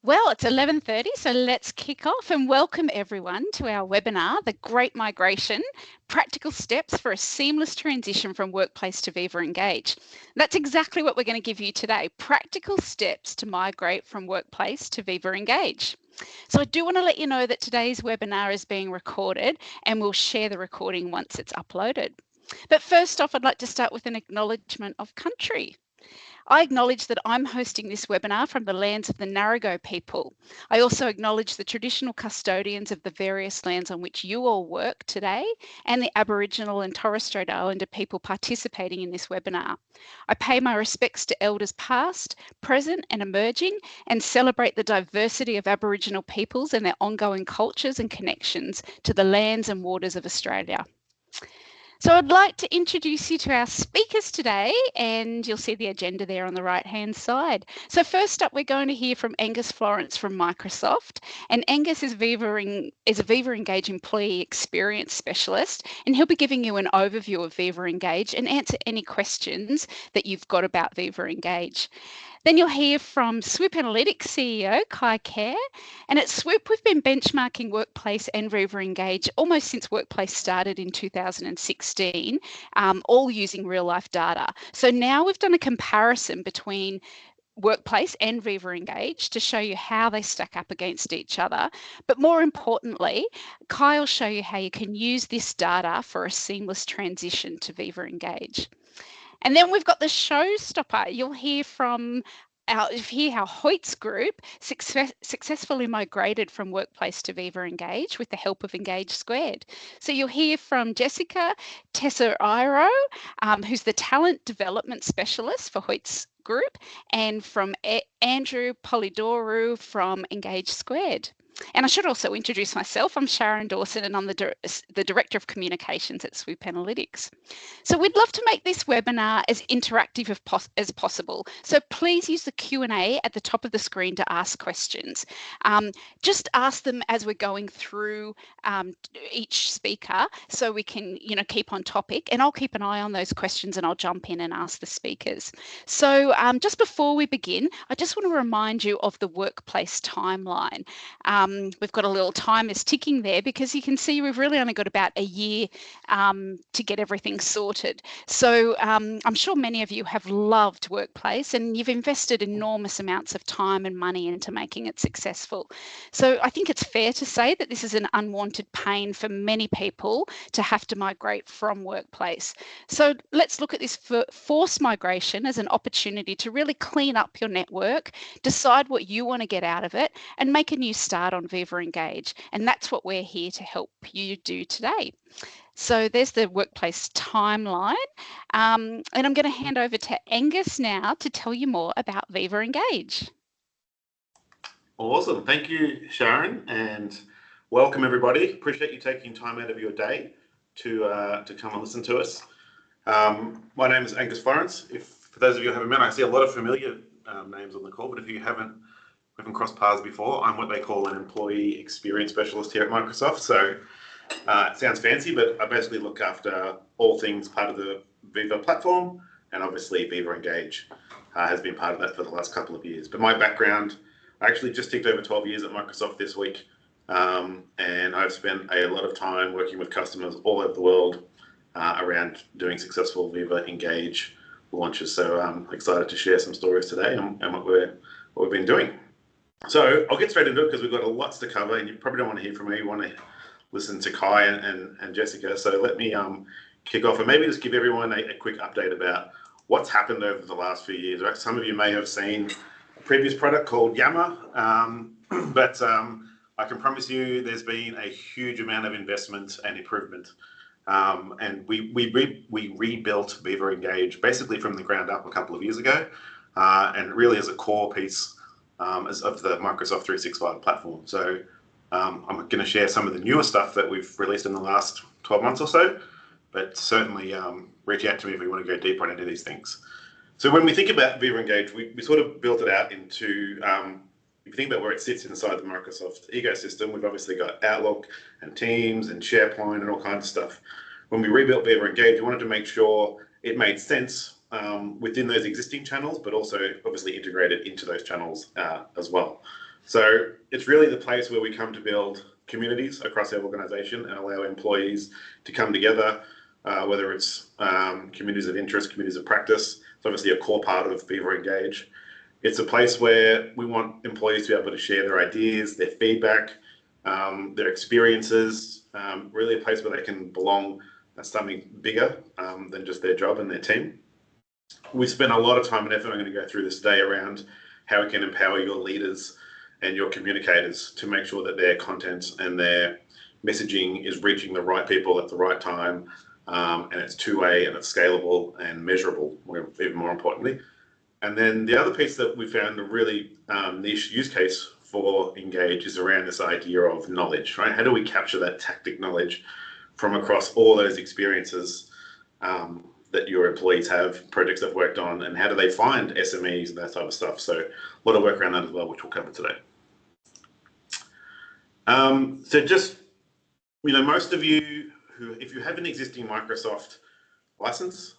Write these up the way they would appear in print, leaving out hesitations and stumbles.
Well, it's 11:30, so let's kick off and welcome everyone to our webinar, The Great Migration, Practical Steps for a Seamless Transition from Workplace to Viva Engage. That's exactly what we're going to give you today, practical steps to migrate from Workplace to Viva Engage. So I do want to let you know that today's webinar is being recorded and we'll share the recording once it's uploaded. But first off, I'd like to start with an acknowledgement of country. I acknowledge that I'm hosting this webinar from the lands of the Ngarigo people. I also acknowledge the traditional custodians of the various lands on which you all work today and the Aboriginal and Torres Strait Islander people participating in this webinar. I pay my respects to elders past, present and emerging and celebrate the diversity of Aboriginal peoples and their ongoing cultures and connections to the lands and waters of Australia. So I'd like to introduce you to our speakers today, and you'll see the agenda there on the right-hand side. So first up, we're going to hear from Angus Florence from Microsoft, and Angus is a Viva Engage Employee Experience Specialist, and he'll be giving you an overview of Viva Engage and answer any questions that you've got about Viva Engage. Then you'll hear from SWOOP Analytics CEO, Kjaer. And at SWOOP, we've been benchmarking Workplace and Viva Engage almost since Workplace started in 2016, all using real life data. So now we've done a comparison between Workplace and Viva Engage to show you how they stack up against each other. But more importantly, Kjaer will show you how you can use this data for a seamless transition to Viva Engage. And then we've got the showstopper. You'll hear from how HOYTS Group successfully migrated from Workplace to Viva Engage with the help of Engage Squared. So you'll hear from Jessica Tesoriero, who's the Talent Development Specialist for HOYTS Group, and from Andrew Polydorou from Engage Squared. And I should also introduce myself. I'm Sharon Dawson and I'm the Director of Communications at SWOOP Analytics. So we'd love to make this webinar as interactive as possible. So please use the Q&A at the top of the screen to ask questions. Just ask them as we're going through each speaker so we can keep on topic, and I'll keep an eye on those questions and I'll jump in and ask the speakers. So just before we begin, I just want to remind you of the workplace timeline. We've got a little timer ticking there because you can see we've really only got about a year to get everything sorted. So I'm sure many of you have loved Workplace and you've invested enormous amounts of time and money into making it successful. So I think it's fair to say that this is an unwanted pain for many people to have to migrate from Workplace. So let's look at this forced migration as an opportunity to really clean up your network, decide what you want to get out of it, and make a new start on Viva Engage. And that's what we're here to help you do today. So there's the workplace timeline. And I'm going to hand over to Angus now to tell you more about Viva Engage. Awesome. Thank you, Sharon, and welcome everybody. Appreciate you taking time out of your day to come and listen to us. My name is Angus Florence. For those of you who haven't met, I see a lot of familiar names on the call, but if you haven't crossed paths before, I'm what they call an employee experience specialist here at Microsoft. So it sounds fancy, but I basically look after all things part of the Viva platform, and obviously Viva Engage has been part of that for the last couple of years. But my background, I actually just ticked over 12 years at Microsoft this week, and I've spent a lot of time working with customers all over the world around doing successful Viva Engage launches. So I'm excited to share some stories today and what we've been doing. So I'll get straight into it because we've got lots to cover, and you probably don't want to hear from me. You want to listen to Kjaer and Jessica. So let me kick off and maybe just give everyone a quick update about what's happened over the last few years. Right? Some of you may have seen a previous product called Yammer, but I can promise you there's been a huge amount of investment and improvement. And we rebuilt Viva Engage basically from the ground up a couple of years ago, and really as a core piece of the Microsoft 365 platform. So I'm going to share some of the newer stuff that we've released in the last 12 months or so, but certainly reach out to me if you want to go deeper into these things. So when we think about Viva Engage, we sort of built it out into, if you think about where it sits inside the Microsoft ecosystem, we've obviously got Outlook and Teams and SharePoint and all kinds of stuff. When we rebuilt Viva Engage, we wanted to make sure it made sense within those existing channels, but also obviously integrated into those channels as well. So it's really the place where we come to build communities across our organization and allow employees to come together, whether it's communities of interest, communities of practice. It's obviously a core part of Viva Engage. It's a place where we want employees to be able to share their ideas, their feedback, their experiences, really a place where they can belong at something bigger than just their job and their team. We spent a lot of time and effort, I'm going to go through this today, around how we can empower your leaders and your communicators to make sure that their content and their messaging is reaching the right people at the right time, and it's two-way and it's scalable and measurable, even more importantly. And then the other piece that we found a really niche use case for Engage is around this idea of knowledge, right? How do we capture that tactic knowledge from across all those experiences that your employees have, projects they've worked on, and how do they find SMEs and that type of stuff? So a lot of work around that as well, which we'll cover today. So just, most of you if you have an existing Microsoft license,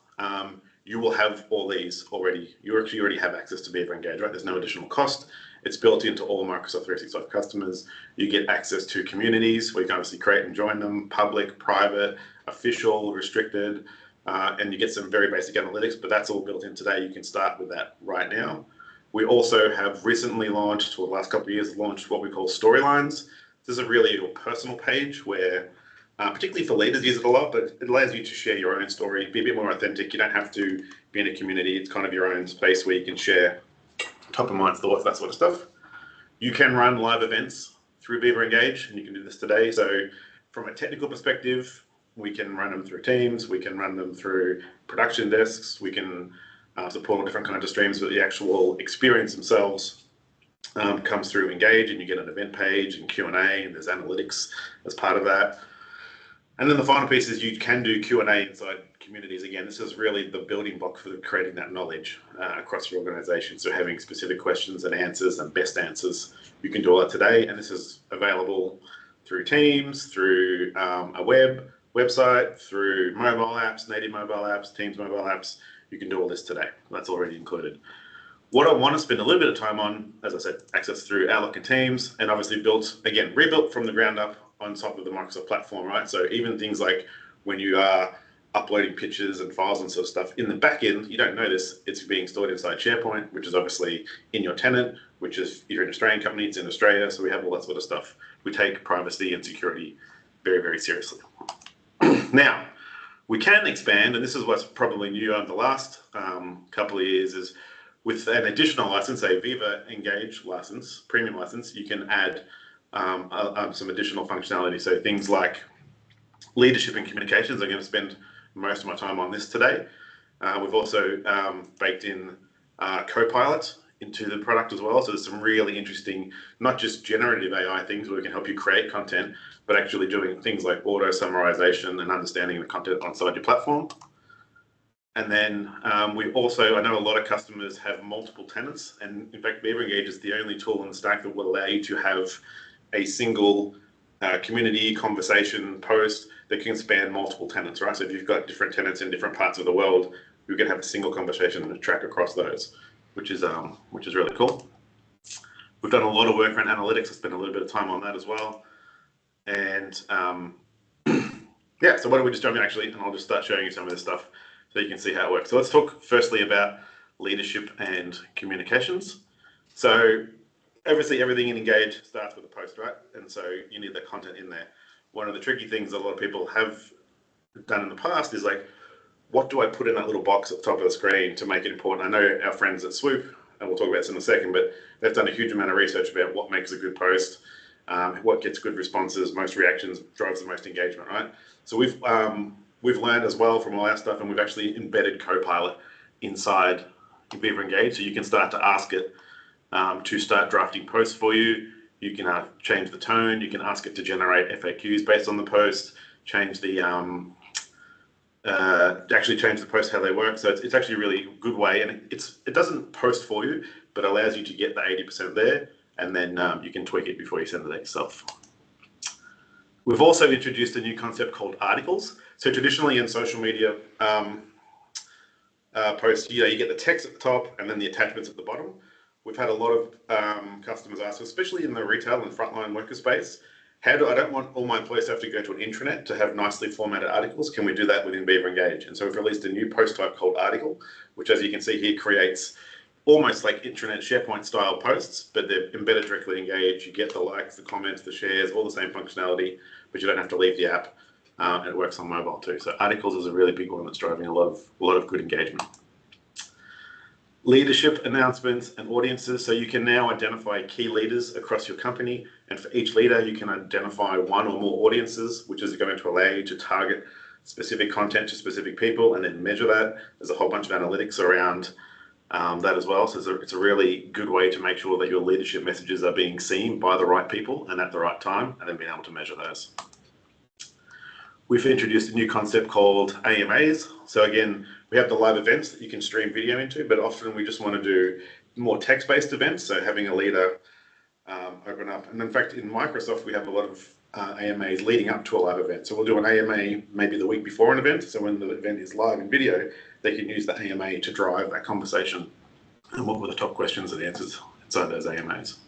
you will have all these already. You actually already have access to Viva Engage, right? There's no additional cost. It's built into all Microsoft 365 customers. You get access to communities where you can obviously create and join them, public, private, official, restricted, and you get some very basic analytics, but that's all built in today. You can start with that right now. We also have recently launched, or the last couple of years, launched what we call storylines. This is really a personal page where, particularly for leaders, use it a lot, but it allows you to share your own story, be a bit more authentic. You don't have to be in a community. It's kind of your own space where you can share top of mind thoughts, that sort of stuff. You can run live events through Viva Engage, and you can do this today. So from a technical perspective, we can run them through Teams, we can run them through production desks, we can support all different kinds of streams, but the actual experience themselves comes through Engage, and you get an event page and Q&A, and there's analytics as part of that. And then the final piece is you can do Q&A inside communities. Again, this is really the building block for creating that knowledge across your organization. So having specific questions and answers and best answers, you can do all that today. And this is available through Teams, through a website, through mobile apps, native mobile apps, Teams mobile apps. You can do all this today. That's already included. What I want to spend a little bit of time on, as I said, access through Outlook and Teams, and obviously rebuilt from the ground up on top of the Microsoft platform, right? So even things like when you are uploading pictures and files and sort of stuff in the back end, you don't notice it's being stored inside SharePoint, which is obviously in your tenant, which is, if you're an Australian company, it's in Australia. So we have all that sort of stuff. We take privacy and security very, very seriously. Now, we can expand, and this is what's probably new over the last couple of years, is with an additional license, a Viva Engage license, premium license, you can add some additional functionality. So things like leadership and communications. I'm going to spend most of my time on this today. We've also baked in Copilot into the product as well. So there's some really interesting, not just generative AI things where we can help you create content, but actually doing things like auto summarization and understanding the content inside your platform. And then we also, I know a lot of customers have multiple tenants, and in fact, Viva Engage is the only tool in the stack that will allow you to have a single community conversation post that can span multiple tenants, right? So if you've got different tenants in different parts of the world, you can have a single conversation and track across those, which is really cool. We've done a lot of work around analytics. I spent a little bit of time on that as well. And yeah, so why don't we just jump in actually, and I'll just start showing you some of this stuff so you can see how it works. So let's talk firstly about leadership and communications. So obviously everything in Engage starts with a post, right? And so you need the content in there. One of the tricky things a lot of people have done in the past is like, what do I put in that little box at the top of the screen to make it important? I know our friends at SWOOP, and we'll talk about this in a second, but they've done a huge amount of research about what makes a good post, what gets good responses, most reactions, drives the most engagement, right? So we've learned as well from all our stuff, and we've actually embedded Copilot inside Viva Engage, so you can start to ask it to start drafting posts for you. You can change the tone. You can ask it to generate FAQs based on the post, change the actually change the post how they work. So it's actually a really good way, and it doesn't post for you, but allows you to get the 80% there, and then you can tweak it before you send it yourself. We've also introduced a new concept called articles. So traditionally in social media posts, you get the text at the top and then the attachments at the bottom. we've had a lot of customers ask, especially in the retail and frontline worker space, I don't want all my employees to have to go to an intranet to have nicely formatted articles. Can we do that within Viva Engage? And so we've released a new post type called Article, which, as you can see here, creates almost like intranet SharePoint style posts, but they're embedded directly in Engage. You get the likes, the comments, the shares, all the same functionality, but you don't have to leave the app. And it works on mobile too. So Articles is a really big one that's driving a lot of good engagement. Leadership announcements and audiences. So you can now identify key leaders across your company, and for each leader you can identify one or more audiences, which is going to allow you to target specific content to specific people and then measure that. There's a whole bunch of analytics around that as well. So it's a really good way to make sure that your leadership messages are being seen by the right people and at the right time, and then being able to measure those. We've introduced a new concept called AMAs. So again, we have the live events that you can stream video into, but often we just want to do more text-based events. So having a leader open up. And in fact, in Microsoft, we have a lot of AMAs leading up to a live event. So we'll do an AMA maybe the week before an event. So when the event is live in video, they can use the AMA to drive that conversation. And what were the top questions and answers inside those AMAs?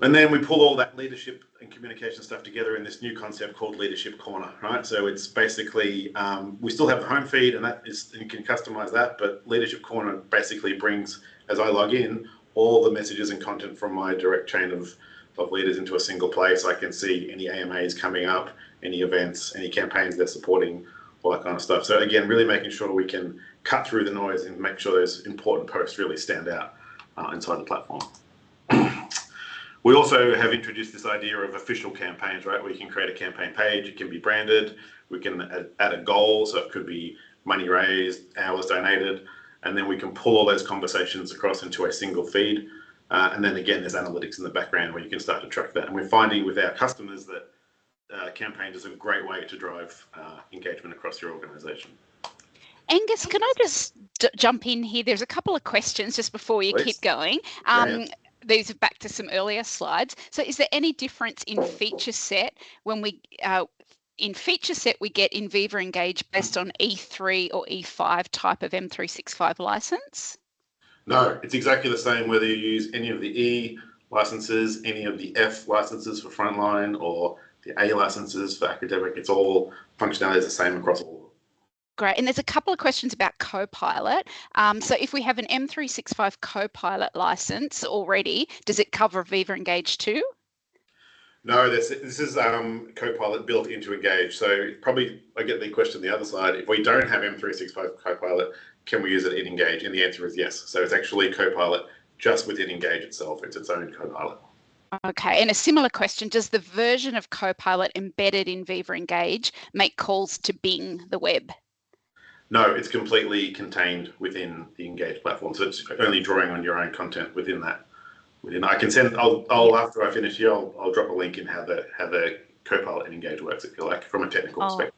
And then we pull all that leadership and communication stuff together in this new concept called Leadership Corner, right? So it's basically, we still have the home feed, and you can customize that, but Leadership Corner basically brings, as I log in, all the messages and content from my direct chain of leaders into a single place. I can see any AMAs coming up, any events, any campaigns they're supporting, all that kind of stuff. So again, really making sure we can cut through the noise and make sure those important posts really stand out inside the platform. We also have introduced this idea of official campaigns, right? Where you can create a campaign page, it can be branded, we can add a goal, so it could be money raised, hours donated, and then we can pull all those conversations across into a single feed. And then again, there's analytics in the background where you can start to track that. And we're finding with our customers that campaigns is a great way to drive engagement across your organization. Angus, can I just jump in here? There's a couple of questions just before you keep going. These are back to some earlier slides. So is there any difference in feature set when we, in feature set we get in Viva Engage based on E3 or E5 type of M365 license? No, it's exactly the same whether you use any of the E licenses, any of the F licenses for frontline, or the A licenses for academic. It's all functionality is the same across all. Great. And there's a couple of questions about Copilot. So if we have an M365 Copilot license already, does it cover Viva Engage too? No, this is Copilot built into Engage. So probably I get the question on the other side. If we don't have M365 Copilot, can we use it in Engage? And the answer is yes. So it's actually Copilot just within Engage itself. It's its own Copilot. Okay, and a similar question, does the version of Copilot embedded in Viva Engage make calls to Bing, the web? No, it's completely contained within the Engage platform. So it's only drawing on your own content within that. I can send, after I finish here, I'll drop a link in how the Copilot in Engage works, if you like, from a technical perspective.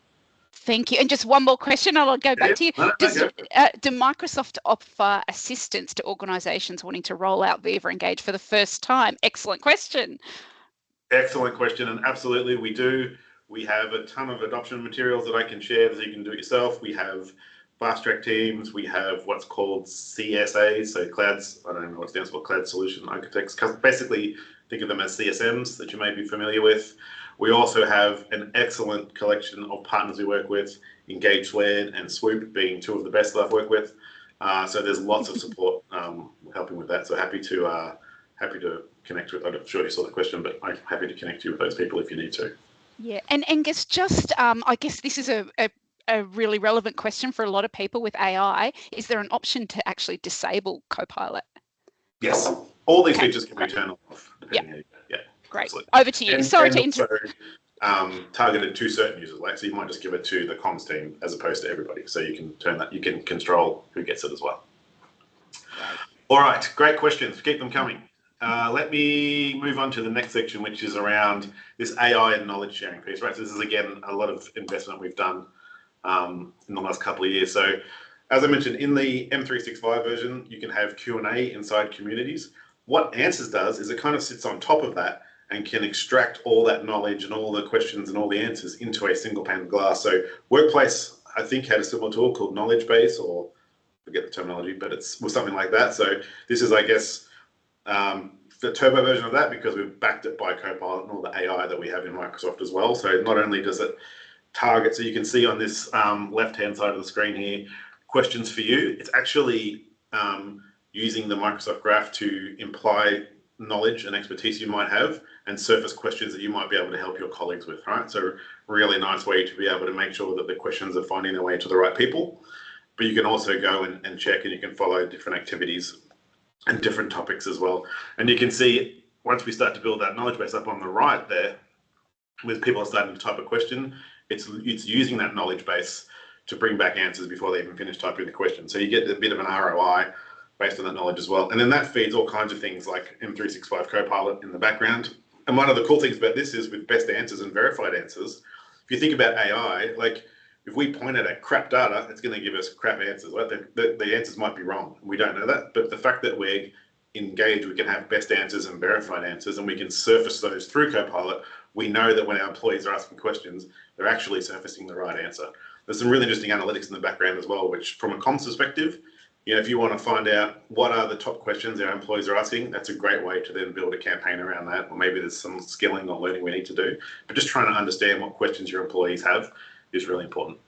Thank you. And just one more question, I'll go back to you. Do Microsoft offer assistance to organisations wanting to roll out Viva Engage for the first time? Excellent question. Excellent question, and absolutely we do. We have a ton of adoption materials that I can share so you can do it yourself. We have fast track teams. We have what's called CSAs, so clouds, I don't know what it stands for, Cloud Solution Architects. Basically, think of them as CSMs that you may be familiar with. We also have an excellent collection of partners we work with, Engage Squared and SWOOP being two of the best that I've worked with. So there's lots of support helping with that. So happy to connect with, I'm not sure you saw the question, but I'm happy to connect you with those people if you need to. Yeah, and Angus, just I guess this is a really relevant question for a lot of people with AI. Is there an option to actually disable Copilot? Yes, all these features can be turned off. Yeah, great. Absolutely. Over to you. Sorry to interrupt. Targeted to certain users, like so you might just give it to the comms team as opposed to everybody. So you can turn that, you can control who gets it as well. Right. All right, great questions. Keep them coming. Let me move on to the next section, which is around this AI and knowledge sharing piece, right? So this is, again, a lot of investment we've done in the last couple of years. So as I mentioned, in the M365 version, you can have Q&A inside communities. What Answers does is it kind of sits on top of that and can extract all that knowledge and all the questions and all the answers into a single pane of glass. So Workplace, I think, had a similar tool called Knowledge Base or forget the terminology, but it's something like that. So this is, I guess, the turbo version of that, because we've backed it by Copilot and all the AI that we have in Microsoft as well. So not only does it target, so you can see on this left-hand side of the screen here, questions for you. It's actually using the Microsoft Graph to imply knowledge and expertise you might have and surface questions that you might be able to help your colleagues with, right? So really nice way to be able to make sure that the questions are finding their way to the right people. But you can also go and check, and you can follow different activities and different topics as well. And you can see, once we start to build that knowledge base up on the right there, with people are starting to type a question, it's using that knowledge base to bring back answers before they even finish typing the question. So you get a bit of an ROI based on that knowledge as well. And then that feeds all kinds of things like M365 Copilot in the background. And one of the cool things about this is, with best answers and verified answers, if you think about AI, like if we point it at crap data, it's going to give us crap answers. Right? The answers might be wrong. We don't know that. But the fact that we're engaged, we can have best answers and verified answers, and we can surface those through Copilot. We know that when our employees are asking questions, they're actually surfacing the right answer. There's some really interesting analytics in the background as well, which from a comms perspective, if you want to find out what are the top questions our employees are asking, that's a great way to then build a campaign around that. Or maybe there's some skilling or learning we need to do, but just trying to understand what questions your employees have is really important.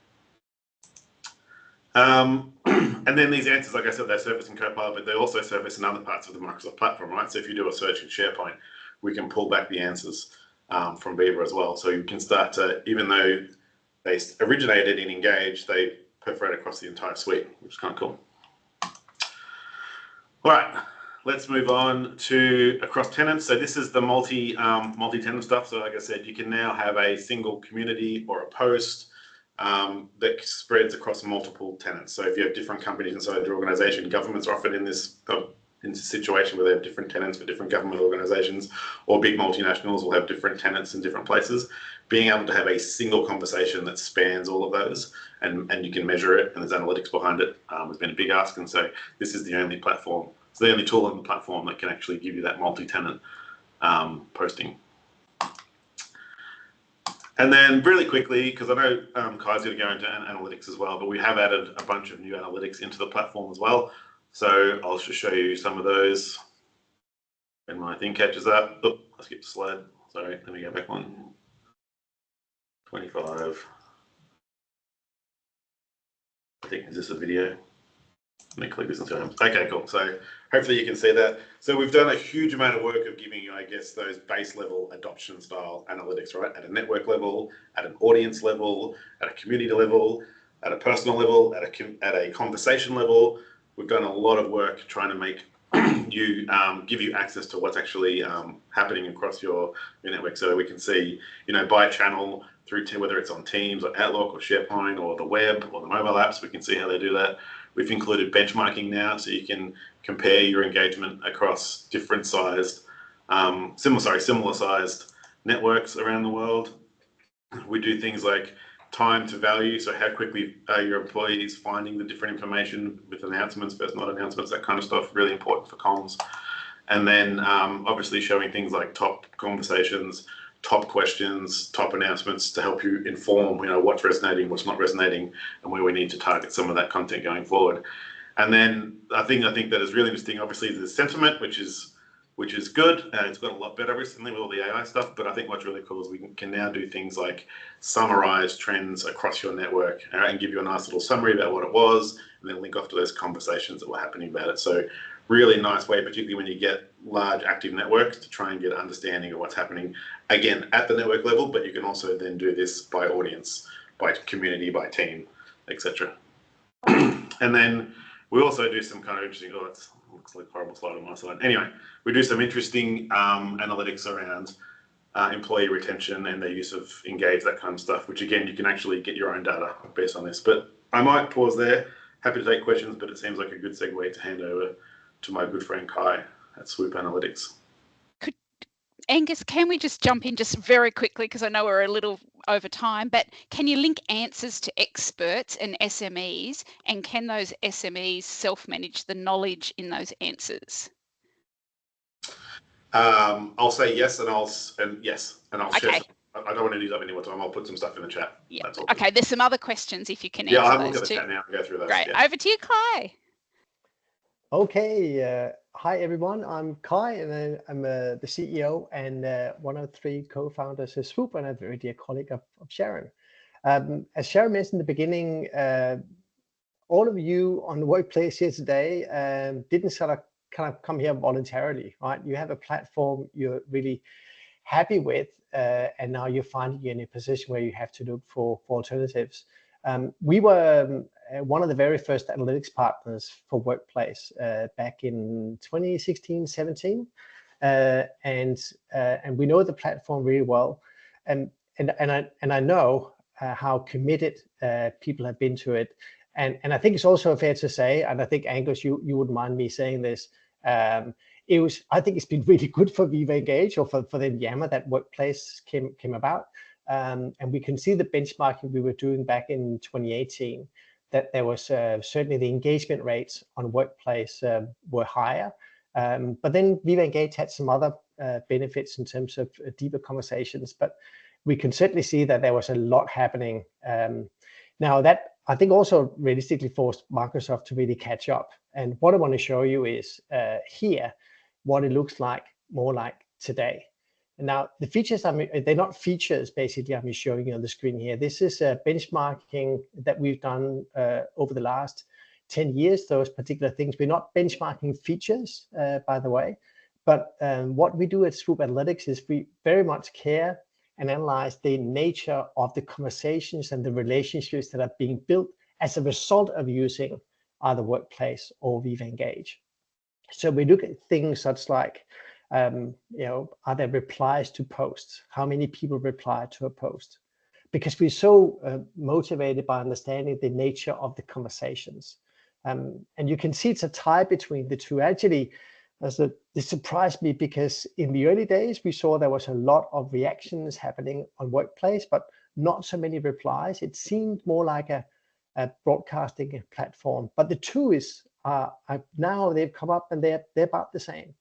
And then these answers, like I said, they surface in Copilot, but they also surface in other parts of the Microsoft platform, right? So if you do a search in SharePoint, we can pull back the answers from Viva as well. So you can start to, even though they originated in Engage, they perforate across the entire suite, which is kind of cool. All right, let's move on to across tenants. So this is the multi-tenant stuff. So like I said, you can now have a single community or a post that spreads across multiple tenants. So if you have different companies inside your organization, governments are often in this situation where they have different tenants for different government organizations, or big multinationals will have different tenants in different places. Being able to have a single conversation that spans all of those, and you can measure it, and there's analytics behind it, has been a big ask. And so this is the only platform, it's the only tool on the platform that can actually give you that multi-tenant posting. And then really quickly, because I know Kai's going to go into analytics as well, but we have added a bunch of new analytics into the platform as well. So I'll just show you some of those when my thing catches up. Oh, I skipped a slide. Sorry, let me go back one. 25. I think, is this a video? Let me click this and see. Okay, cool. So hopefully you can see that. So we've done a huge amount of work of giving you, I guess, those base level adoption style analytics, right? At a network level, at an audience level, at a community level, at a personal level, at a conversation level. We've done a lot of work trying to make you give you access to what's actually happening across your network, so we can see, by channel through to whether it's on Teams or Outlook or SharePoint or the web or the mobile apps. We can see how they do that. We've included benchmarking now, so you can compare your engagement across different sized, similar sized networks around the world. We do things like time to value, so how quickly are your employees finding the different information with announcements versus not announcements, that kind of stuff, really important for comms. And then obviously showing things like top conversations, top questions, top announcements to help you inform, what's resonating, what's not resonating, and where we need to target some of that content going forward. And then I think that is really interesting. Obviously, the sentiment, which is good. It's got a lot better recently with all the AI stuff. But I think what's really cool is we can now do things like summarize trends across your network and give you a nice little summary about what it was, and then link off to those conversations that were happening about it. So really nice way, particularly when you get large active networks, to try and get an understanding of what's happening, again, at the network level, but you can also then do this by audience, by community, by team, etc. And then we also do some kind of interesting, that looks like a horrible slide on my side. Anyway, we do some interesting analytics around employee retention and their use of Engage, that kind of stuff, which again, you can actually get your own data based on this. But I might pause there. Happy to take questions, but it seems like a good segue to hand over to my good friend Kjaer at SWOOP Analytics. Angus, can we just jump in just very quickly, because I know we're a little over time, but can you link answers to experts and SMEs, and can those SMEs self-manage the knowledge in those answers? I'll say yes, and I'll okay. share. I don't want to use up any more time. I'll put some stuff in the chat. Yeah. Okay, there's some other questions if you can answer I'll those look at the too. chat now and go through those. Great. Yeah. Over to you, Kjaer. Okay, hi everyone. I'm Kjaer, and I'm the CEO and one of 3 co-founders of SWOOP, and a very dear colleague of Sharon. As Sharon mentioned in the beginning, all of you on the workplace here today didn't sort of kind of come here voluntarily, right? You have a platform you're really happy with, and now you're finding you in a position where you have to look for alternatives. We were one of the very first analytics partners for Workplace back in 2016, 17, and we know the platform really well, and I know how committed people have been to it, and I think it's also fair to say, and I think Angus, you wouldn't mind me saying this. I think it's been really good for Viva Engage, or for the Yammer that Workplace came about. And we can see the benchmarking we were doing back in 2018, that there was certainly the engagement rates on Workplace were higher. But then Viva Engage had some other benefits in terms of deeper conversations, but we can certainly see that there was a lot happening. Now that I think also realistically forced Microsoft to really catch up. And what I want to show you is here what it looks like more like today. And now the features, they're not features basically I'm showing you on the screen here. This is benchmarking that we've done over the last 10 years, those particular things. We're not benchmarking features, by the way, but what we do at SWOOP Analytics is we very much care and analyze the nature of the conversations and the relationships that are being built as a result of using either Workplace or Viva Engage. So we look at things such like, are there replies to posts? How many people reply to a post? Because we're so motivated by understanding the nature of the conversations. And you can see it's a tie between the two. Actually, this surprised me because in the early days, we saw there was a lot of reactions happening on Workplace, but not so many replies. It seemed more like a broadcasting platform, but the two is now they've come up and they're about the same.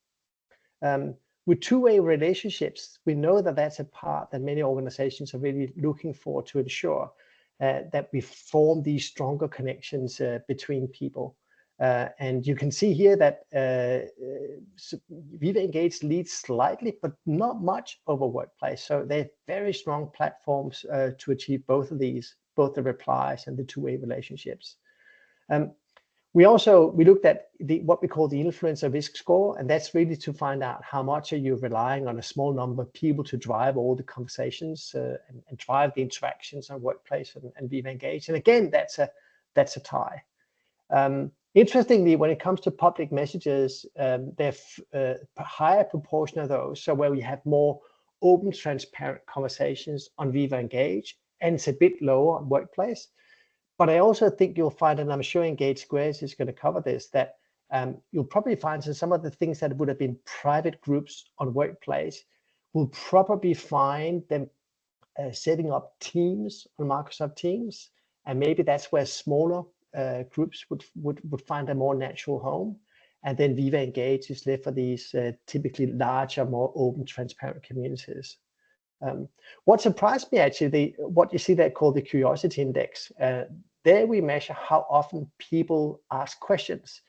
With two-way relationships, we know that that's a part that many organizations are really looking for to ensure that we form these stronger connections between people. And you can see here that Viva Engage leads slightly, but not much over Workplace. So they're very strong platforms to achieve both of these, both the replies and the two-way relationships. We looked at what we call the influencer risk score, and that's really to find out how much are you relying on a small number of people to drive all the conversations and drive the interactions on Workplace and Viva Engage. And again, that's a tie. Interestingly, when it comes to public messages, there's a higher proportion of those. So where we have more open, transparent conversations on Viva Engage, and it's a bit lower on Workplace. But I also think you'll find, and I'm sure Engage Squares is going to cover this, that you'll probably find some of the things that would have been private groups on Workplace will probably find them setting up teams on Microsoft Teams. And maybe that's where smaller groups would find a more natural home. And then Viva Engage is left for these typically larger, more open, transparent communities. What surprised me actually, what you see there called the curiosity index, there we measure how often people ask questions.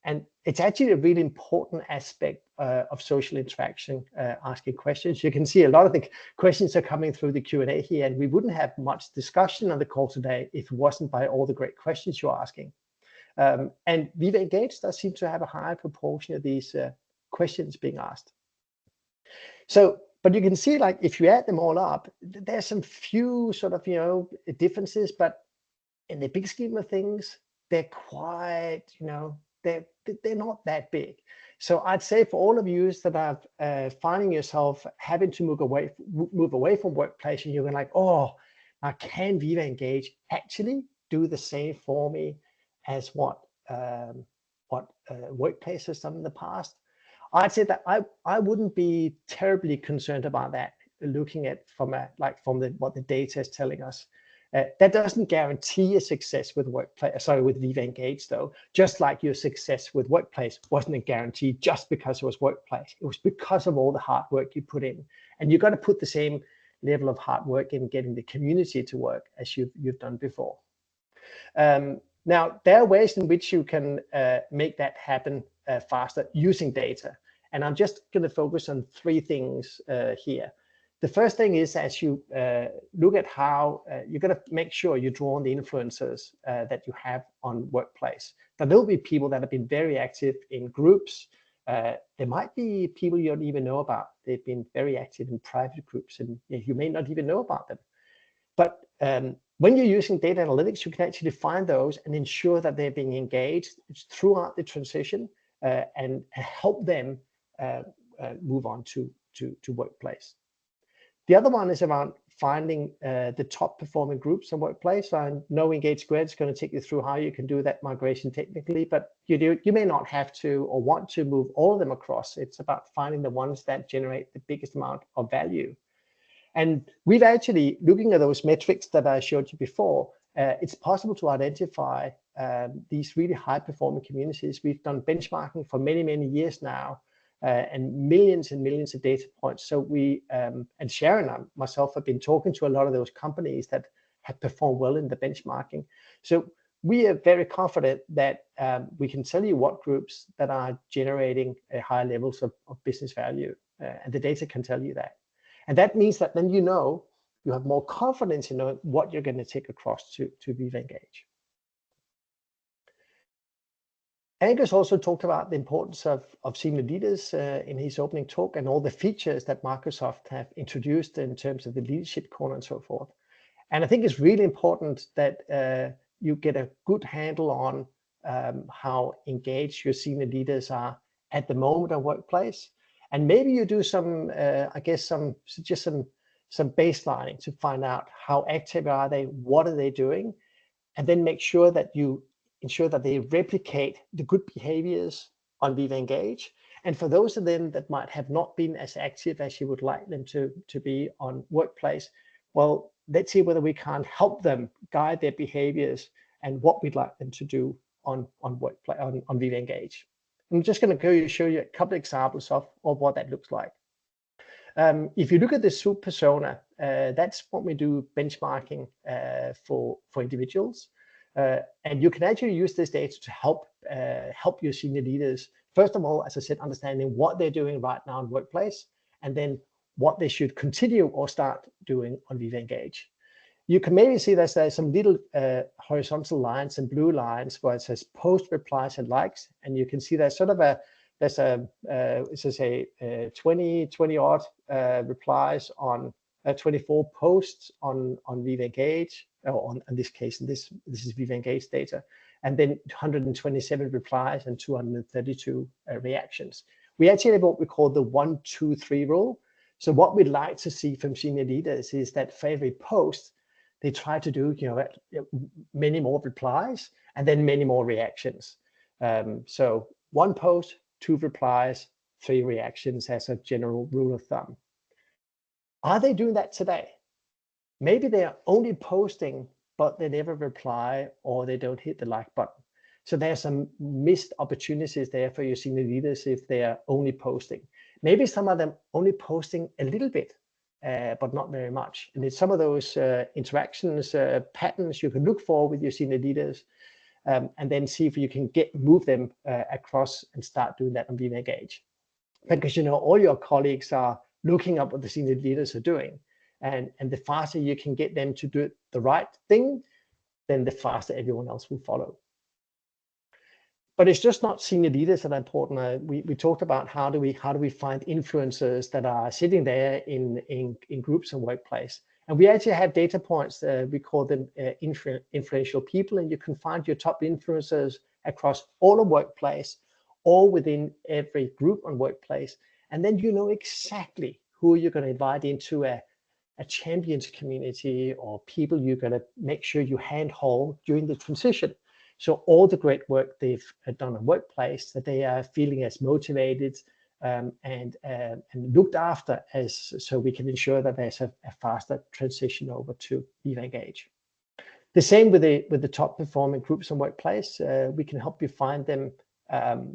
And it's actually a really important aspect of social interaction, asking questions. You can see a lot of the questions are coming through the Q&A here, and we wouldn't have much discussion on the call today if it wasn't by all the great questions you're asking. And Viva Engage does seem to have a higher proportion of these questions being asked. So, but you can see, like, if you add them all up, there's some few sort of, differences, but in the big scheme of things, they're quite, they're not that big. So I'd say for all of you that are finding yourself having to move away from Workplace, and you're like, oh, now can Viva Engage actually do the same for me as what Workplace has done in the past? I'd say that I wouldn't be terribly concerned about that, looking at what the data is telling us. That doesn't guarantee a success with with Viva Engage, though. Just like your success with Workplace wasn't a guarantee just because it was Workplace. It was because of all the hard work you put in, and you've got to put the same level of hard work in getting the community to work as you've done before. Now, there are ways in which you can make that happen faster using data. And I'm just going to focus on three things here. The first thing is, as you look at how you're going to make sure you draw on the influencers that you have on workplace. There will be people that have been very active in groups. There might be people you don't even know about. They've been very active in private groups, and you may not even know about them. But when you're using data analytics, you can actually find those and ensure that they're being engaged throughout the transition and help them move on to workplace. The other one is around finding the top performing groups in workplace. I know Engage Squared is going to take you through how you can do that migration technically, but you may not have to or want to move all of them across. It's about finding the ones that generate the biggest amount of value. And we've actually, looking at those metrics that I showed you before, it's possible to identify these really high performing communities. We've done benchmarking for many, many years now. And millions of data points. So we, and Sharon and myself have been talking to a lot of those companies that have performed well in the benchmarking. So we are very confident that we can tell you what groups that are generating high levels of business value, and the data can tell you that. And that means that then you have more confidence in knowing what you're going to take across to Viva Engage. Angus also talked about the importance of senior leaders in his opening talk and all the features that Microsoft have introduced in terms of the leadership corner and so forth. And I think it's really important that you get a good handle on how engaged your senior leaders are at the moment of workplace. And maybe you do some, I guess, some baselining to find out how active are they, what are they doing, and then make sure that you ensure that they replicate the good behaviors on Viva Engage. And for those of them that might have not been as active as you would like them to be on workplace, well, let's see whether we can't help them guide their behaviors and what we'd like them to do on workplace, on Viva Engage. I'm just going to show you a couple of examples of what that looks like. If you look at the SWOOP persona, that's what we do benchmarking for individuals. And you can actually use this data to help your senior leaders. First of all, as I said, understanding what they're doing right now in workplace, and then what they should continue or start doing on Viva Engage. You can maybe see there's some little horizontal lines and blue lines where it says post, replies, and likes, and you can see there's sort of it says 20 odd replies on 24 posts on Viva Engage. Or in this case, this is Viva Engage data, and then 127 replies and 232 reactions. We actually have what we call the 1, 2, 3 rule. So what we'd like to see from senior leaders is that for every post, they try to do many more replies and then many more reactions. So 1 post, 2 replies, 3 reactions as a general rule of thumb. Are they doing that today? Maybe they are only posting, but they never reply or they don't hit the like button. So there's some missed opportunities there for your senior leaders if they are only posting. Maybe some of them only posting a little bit, but not very much. And it's some of those interactions, patterns you can look for with your senior leaders, and then see if you can move them across and start doing that on Viva Engage. Because all your colleagues are looking up what the senior leaders are doing. And the faster you can get them to do the right thing, then the faster everyone else will follow. But it's just not senior leaders that are important. We talked about how do we find influencers that are sitting there in groups and workplace. And we actually have data points, we call them influential people, and you can find your top influencers across all of workplace, all within every group on workplace. And then you know exactly who you're going to invite into a champions community or people you're going to make sure you handhold during the transition. So all the great work they've done in workplace, that they are feeling as motivated and looked after so we can ensure that there's a faster transition over to Viva Engage. The same with the top performing groups in workplace. We can help you find them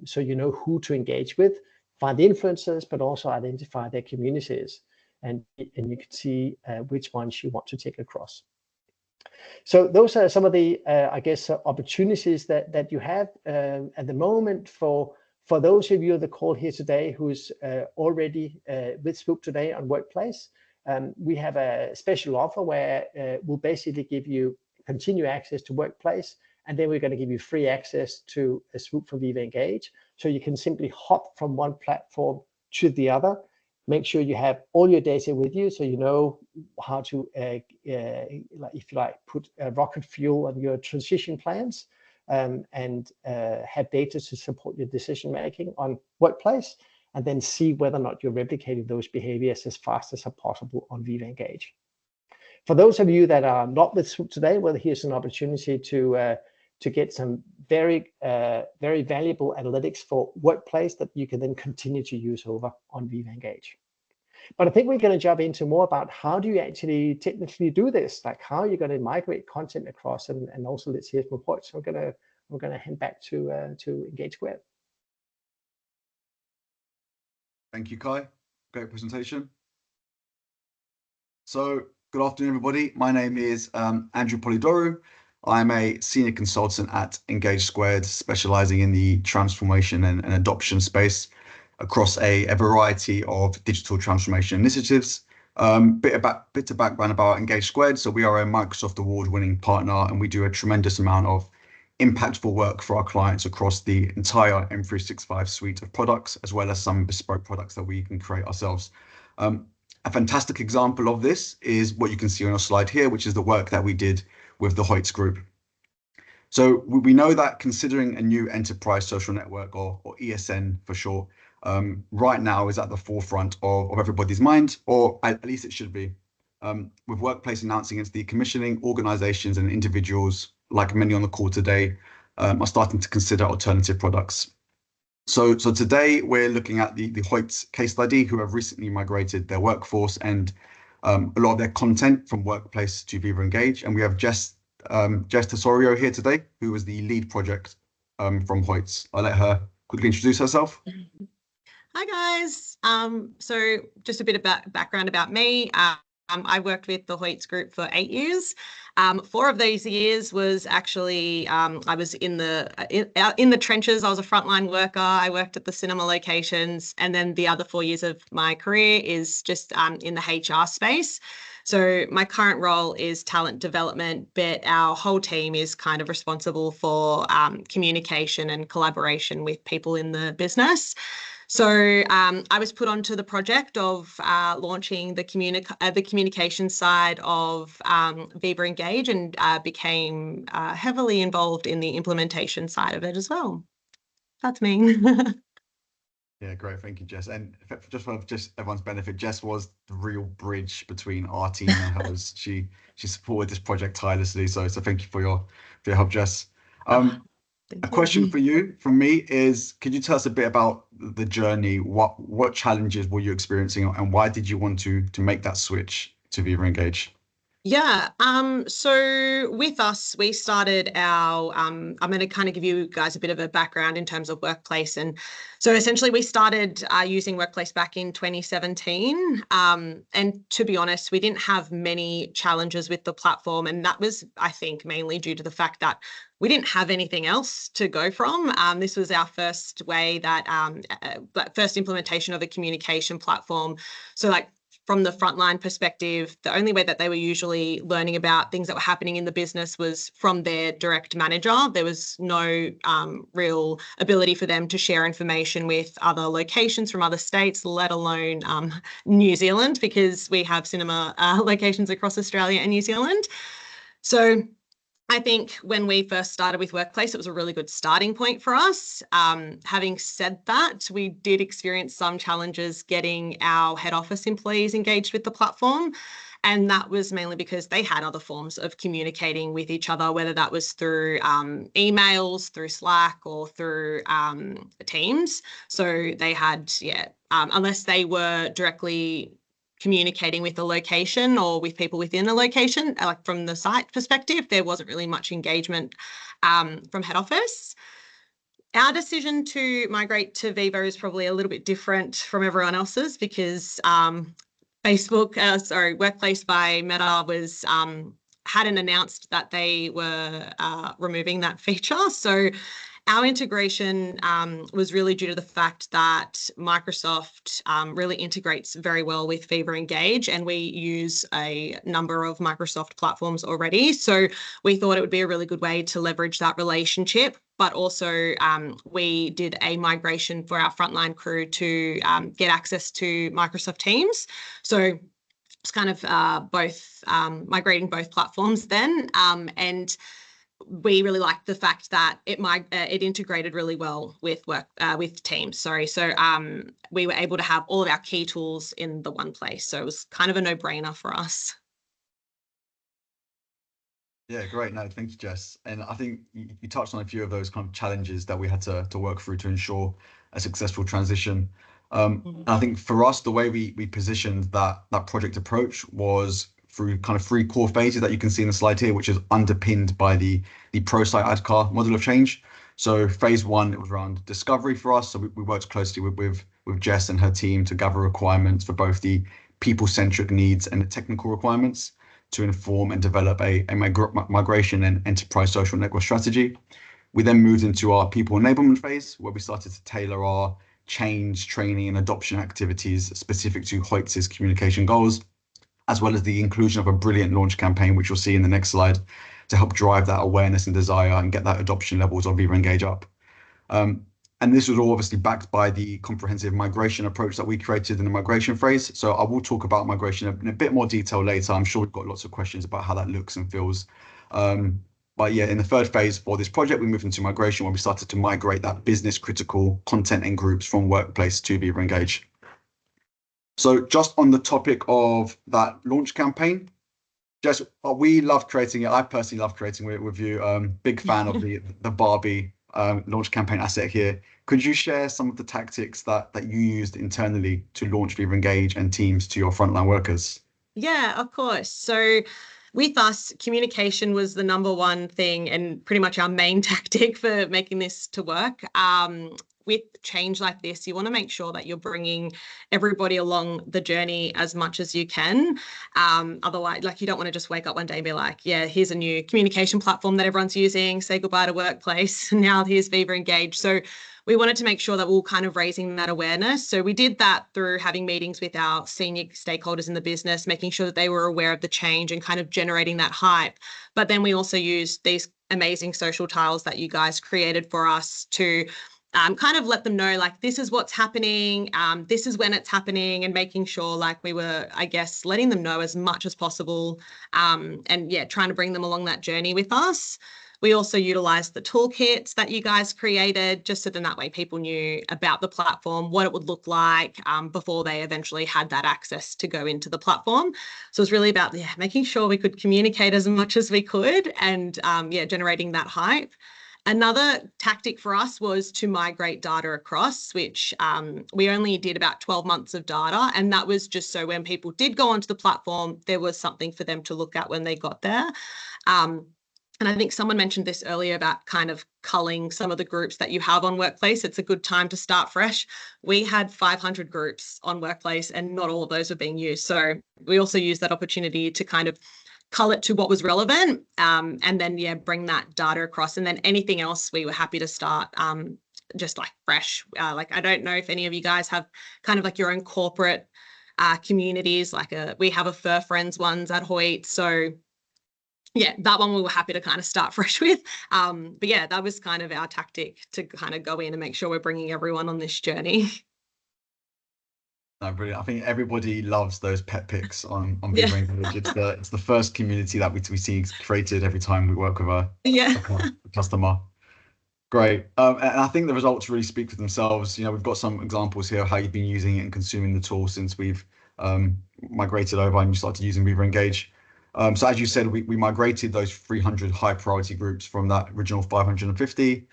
so you know who to engage with, find the influencers, but also identify their communities. And you can see which ones you want to take across. So those are some of the, I guess, opportunities that you have at the moment for those of you on the call here today who's already with SWOOP today on Workplace. We have a special offer where we'll basically give you continued access to Workplace, and then we're going to give you free access to a SWOOP for Viva Engage. So you can simply hop from one platform to the other. Make sure you have all your data with you, so you know how to, if you like, put rocket fuel on your transition plans, and have data to support your decision making on Workplace, and then see whether or not you're replicating those behaviors as fast as possible on Viva Engage. For those of you that are not with SWOOP today, well, here's an opportunity to get some very valuable analytics for Workplace that you can then continue to use over on Viva Engage. But I think we're going to jump into more about how do you actually technically do this, like how you're going to migrate content across, and also let's hear from HOYTS. So we're going to hand back to Engage Squared. Thank you, Kai. Great presentation. So good afternoon, everybody. My name is Andrew Polydorou. I'm a senior consultant at Engage Squared, specializing in the transformation and adoption space across a variety of digital transformation initiatives. Bit of background about Engage Squared. So we are a Microsoft award-winning partner, and we do a tremendous amount of impactful work for our clients across the entire M365 suite of products, as well as some bespoke products that we can create ourselves. A fantastic example of this is what you can see on a slide here, which is the work that we did with the HOYTS Group. So we know that considering a new enterprise social network, or ESN for short, right now is at the forefront of everybody's mind, or at least it should be. With Workplace announcing its decommissioning, organizations and individuals, like many on the call today, are starting to consider alternative products. So today we're looking at the HOYTS case study, who have recently migrated their workforce and a lot of their content from Workplace to Viva Engage. And we have Jess Tesorio here today, who was the lead project from HOYTS. I'll let her quickly introduce herself. Hi guys. So just a bit of background about me. I worked with the HOYTS Group for 8 years. 4 of these years was actually I was in the trenches. I was a frontline worker. I worked at the cinema locations, and then the other 4 years of my career is just in the HR space. So my current role is talent development, but our whole team is kind of responsible for communication and collaboration with people in the business. So I was put onto the project of launching the communication side of Viva Engage, and became heavily involved in the implementation side of it as well. That's me. Yeah, great. Thank you, Jess. And just for everyone's benefit, Jess was the real bridge between our team and hers. She supported this project tirelessly. So thank you for your help, Jess. A question for you from me is, could you tell us a bit about the journey? What challenges were you experiencing, and why did you want to make that switch to Viva Engage? Yeah, so with us, we started our, I'm going to kind of give you guys a bit of a background in terms of Workplace. And so essentially we started using Workplace back in 2017. And to be honest, we didn't have many challenges with the platform. And that was, I think, mainly due to the fact that we didn't have anything else to go from. This was our first way first implementation of a communication platform. So like, from the frontline perspective, the only way that they were usually learning about things that were happening in the business was from their direct manager. There was no real ability for them to share information with other locations from other states, let alone New Zealand, because we have cinema locations across Australia and New Zealand. So I think when we first started with Workplace, it was a really good starting point for us. Having said that, we did experience some challenges getting our head office employees engaged with the platform. And that was mainly because they had other forms of communicating with each other, whether that was through emails, through Slack, or through Teams. So they had, unless they were directly communicating with the location or with people within the location, like from the site perspective, there wasn't really much engagement from head office. Our decision to migrate to Viva is probably a little bit different from everyone else's, because Workplace by Meta was hadn't announced that they were removing that feature. So our integration was really due to the fact that Microsoft really integrates very well with Viva Engage, and we use a number of Microsoft platforms already. So we thought it would be a really good way to leverage that relationship. But also we did a migration for our frontline crew to get access to Microsoft Teams. So it's kind of both migrating both platforms then. And we really liked the fact that it integrated really well with Teams. Sorry, so we were able to have all of our key tools in the one place. So it was kind of a no-brainer for us. Yeah, great. No, thank you, Jess. And I think you touched on a few of those kind of challenges that we had to work through to ensure a successful transition. And I think for us, the way we positioned that project approach was through kind of 3 core phases that you can see in the slide here, which is underpinned by the pro-site ADKAR model of change. So phase 1, it was around discovery for us. So we worked closely with Jess and her team to gather requirements for both the people-centric needs and the technical requirements to inform and develop a migration and enterprise social network strategy. We then moved into our people enablement phase, where we started to tailor our change, training, and adoption activities specific to HOYTS' communication goals, as well as the inclusion of a brilliant launch campaign, which you'll see in the next slide, to help drive that awareness and desire and get that adoption levels of Viva Engage up. And this was all obviously backed by the comprehensive migration approach that we created in the migration phase. So I will talk about migration in a bit more detail later. I'm sure we've got lots of questions about how that looks and feels. But yeah, in the 3rd phase for this project, we moved into migration, where we started to migrate that business critical content and groups from Workplace to Viva Engage. So just on the topic of that launch campaign, Jess, we love creating it. I personally love creating it with you. Big fan of the Barbie launch campaign asset here. Could you share some of the tactics that you used internally to launch Viva Engage and Teams to your frontline workers? Yeah, of course. So with us, communication was the #1 thing and pretty much our main tactic for making this to work. With change like this, you want to make sure that you're bringing everybody along the journey as much as you can. Otherwise, like, you don't want to just wake up one day and be like, yeah, here's a new communication platform that everyone's using, say goodbye to Workplace. Now here's Viva Engage. So we wanted to make sure that we were kind of raising that awareness. So we did that through having meetings with our senior stakeholders in the business, making sure that they were aware of the change and kind of generating that hype. But then we also used these amazing social tiles that you guys created for us to kind of let them know, like, this is what's happening, this is when it's happening, and making sure, like, we were, I guess, letting them know as much as possible, and yeah, trying to bring them along that journey with us. We also utilized the toolkits that you guys created, just so then that way people knew about the platform, what it would look like before they eventually had that access to go into the platform. So it's really about making sure we could communicate as much as we could, and generating that hype. Another tactic for us was to migrate data across, which we only did about 12 months of data. And that was just so when people did go onto the platform, there was something for them to look at when they got there. And I think someone mentioned this earlier about kind of culling some of the groups that you have on Workplace. It's a good time to start fresh. We had 500 groups on Workplace and not all of those were being used. So we also used that opportunity to kind of cull it to what was relevant, and then bring that data across, and then anything else we were happy to start just like fresh. Like, I don't know if any of you guys have kind of like your own corporate communities, like we have a Fur Friends ones at HOYTS, so yeah, that one we were happy to kind of start fresh with. But yeah, that was kind of our tactic to kind of go in and make sure we're bringing everyone on this journey. No, brilliant. I think everybody loves those pet pics on Viva Engage. It's the first community that we see created every time we work with a customer. Great. And I think the results really speak for themselves. You know, we've got some examples here of how you've been using it and consuming the tool since we've migrated over and you started using Viva Engage. So as you said, we migrated those 300 high priority groups from that original 550.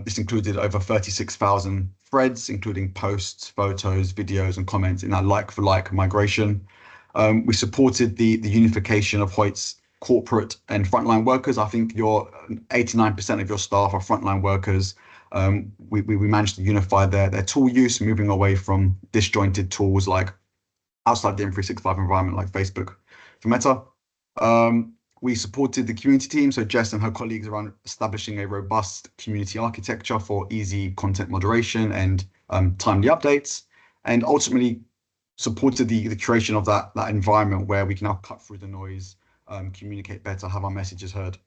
This included over 36,000 threads, including posts, photos, videos, and comments in that like-for-like migration. We supported the unification of HOYTS corporate and frontline workers. I think 89% of your staff are frontline workers. We managed to unify their tool use, moving away from disjointed tools like outside the M365 environment like Facebook for Meta. We supported the community team, so Jess and her colleagues around establishing a robust community architecture for easy content moderation and timely updates, and ultimately supported the creation of that environment where we can now cut through the noise, communicate better, have our messages heard.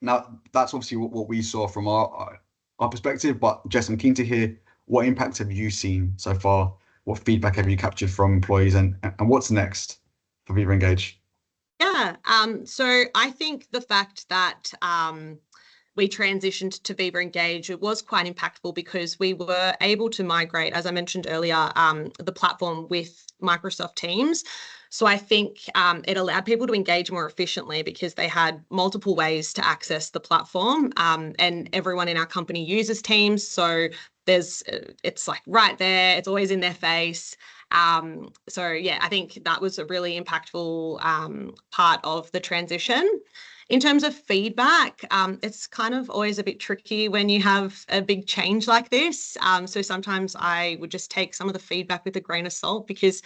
Now, that's obviously what we saw from our perspective, but Jess, I'm keen to hear what impact have you seen so far? What feedback have you captured from employees, and what's next for Viva Engage? Yeah, so I think the fact that we transitioned to Viva Engage, it was quite impactful because we were able to migrate, as I mentioned earlier, the platform with Microsoft Teams. So I think it allowed people to engage more efficiently because they had multiple ways to access the platform, and everyone in our company uses Teams. So it's like right there, it's always in their face. So yeah, I think that was a really impactful part of the transition. In terms of feedback, it's kind of always a bit tricky when you have a big change like this. So sometimes I would just take some of the feedback with a grain of salt because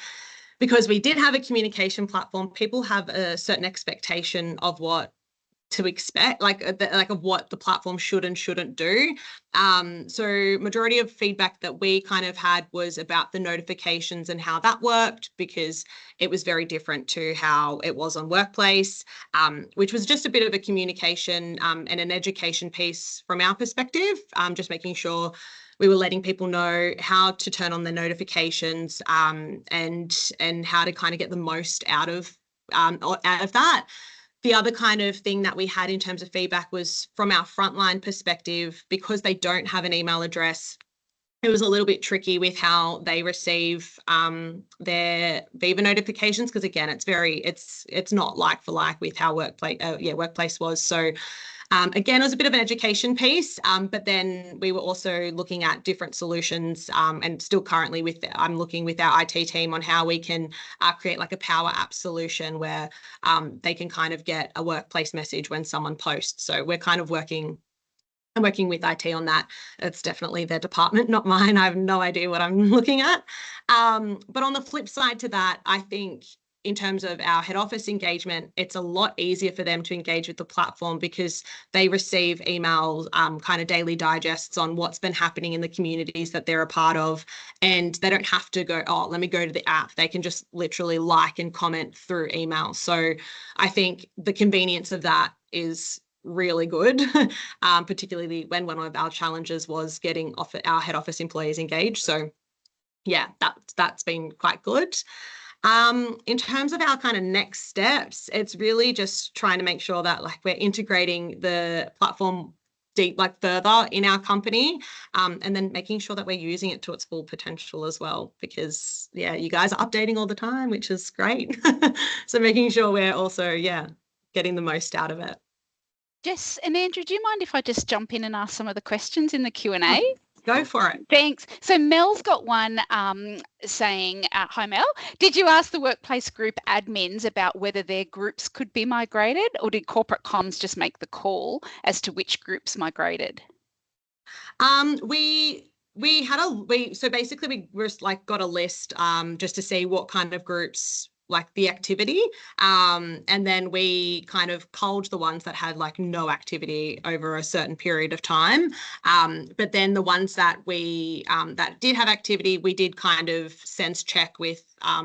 we did have a communication platform. People have a certain expectation of what to expect, like of what the platform should and shouldn't do. So majority of feedback that we kind of had was about the notifications and how that worked, because it was very different to how it was on Workplace, which was just a bit of a communication and an education piece from our perspective, just making sure we were letting people know how to turn on the notifications, and how to kind of get the most out of that. The other kind of thing that we had in terms of feedback was from our frontline perspective, because they don't have an email address. It was a little bit tricky with how they receive their Viva notifications, because again, it's not like for like with how Workplace was. So again, it was a bit of an education piece, but then we were also looking at different solutions, and still currently I'm looking with our IT team on how we can create like a Power App solution where they can kind of get a Workplace message when someone posts. So we're kind of I'm working with IT on that. It's definitely their department, not mine. I have no idea what I'm looking at. But on the flip side to that, I think in terms of our head office engagement, it's a lot easier for them to engage with the platform because they receive emails, kind of daily digests on what's been happening in the communities that they're a part of. And they don't have to go, oh, let me go to the app. They can just literally like and comment through email. So I think the convenience of that is really good, particularly when one of our challenges was getting our head office employees engaged. So yeah, that's been quite good. In terms of our kind of next steps, it's really just trying to make sure that like we're integrating the platform further in our company, and then making sure that we're using it to its full potential as well, because yeah, you guys are updating all the time, which is great. So making sure we're also getting the most out of it. Jess and Andrew, do you mind if I just jump in and ask some of the questions in the Q&A? Go for it. Thanks. So Mel's got one saying, hi Mel, did you ask the Workplace Group admins about whether their groups could be migrated, or did corporate comms just make the call as to which groups migrated? So basically we just like got a list just to see what kind of groups, like the activity, and then we kind of culled the ones that had like no activity over a certain period of time, but then the ones that we that did have activity, we did kind of sense check with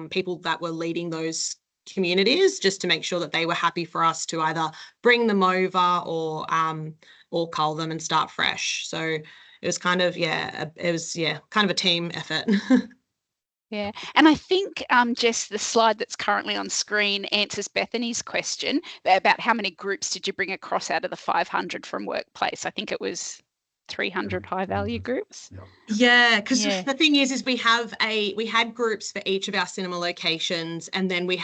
people that were leading those communities just to make sure that they were happy for us to either bring them over or cull them and start fresh. So it was kind of kind of a team effort. Yeah, and I think, Jess, the slide that's currently on screen answers Bethany's question about how many groups did you bring across out of the 500 from Workplace. I think it was 300 high value groups. Yeah, because the thing is we had groups for each of our cinema locations, and then they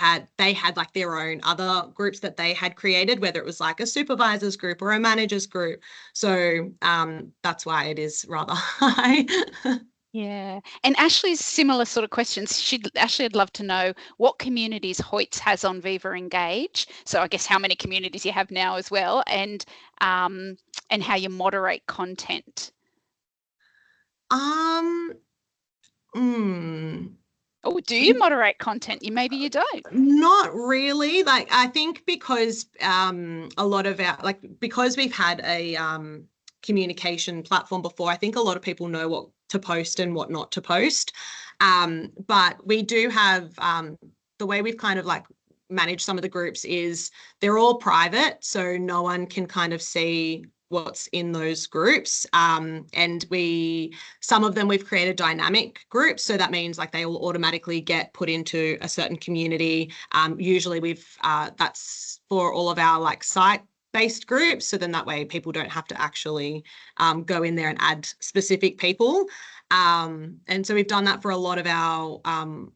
had like their own other groups that they had created, whether it was like a supervisors group or a managers group. So that's why it is rather high. Yeah, and Ashley's similar sort of questions. Ashley would love to know what communities HOYTS has on Viva Engage. So I guess how many communities you have now as well, and how you moderate content. Oh, do you moderate content? Maybe you don't. Not really. Like, I think because a lot of our, like, because we've had a communication platform before, I think a lot of people know what to post and what not to post. But we do have the way we've kind of like managed some of the groups is they're all private, so no one can kind of see what's in those groups. And some of them we've created dynamic groups, so that means like they will automatically get put into a certain community. Usually that's for all of our like site-based groups, so then that way people don't have to actually go in there and add specific people. And so we've done that for a lot of our,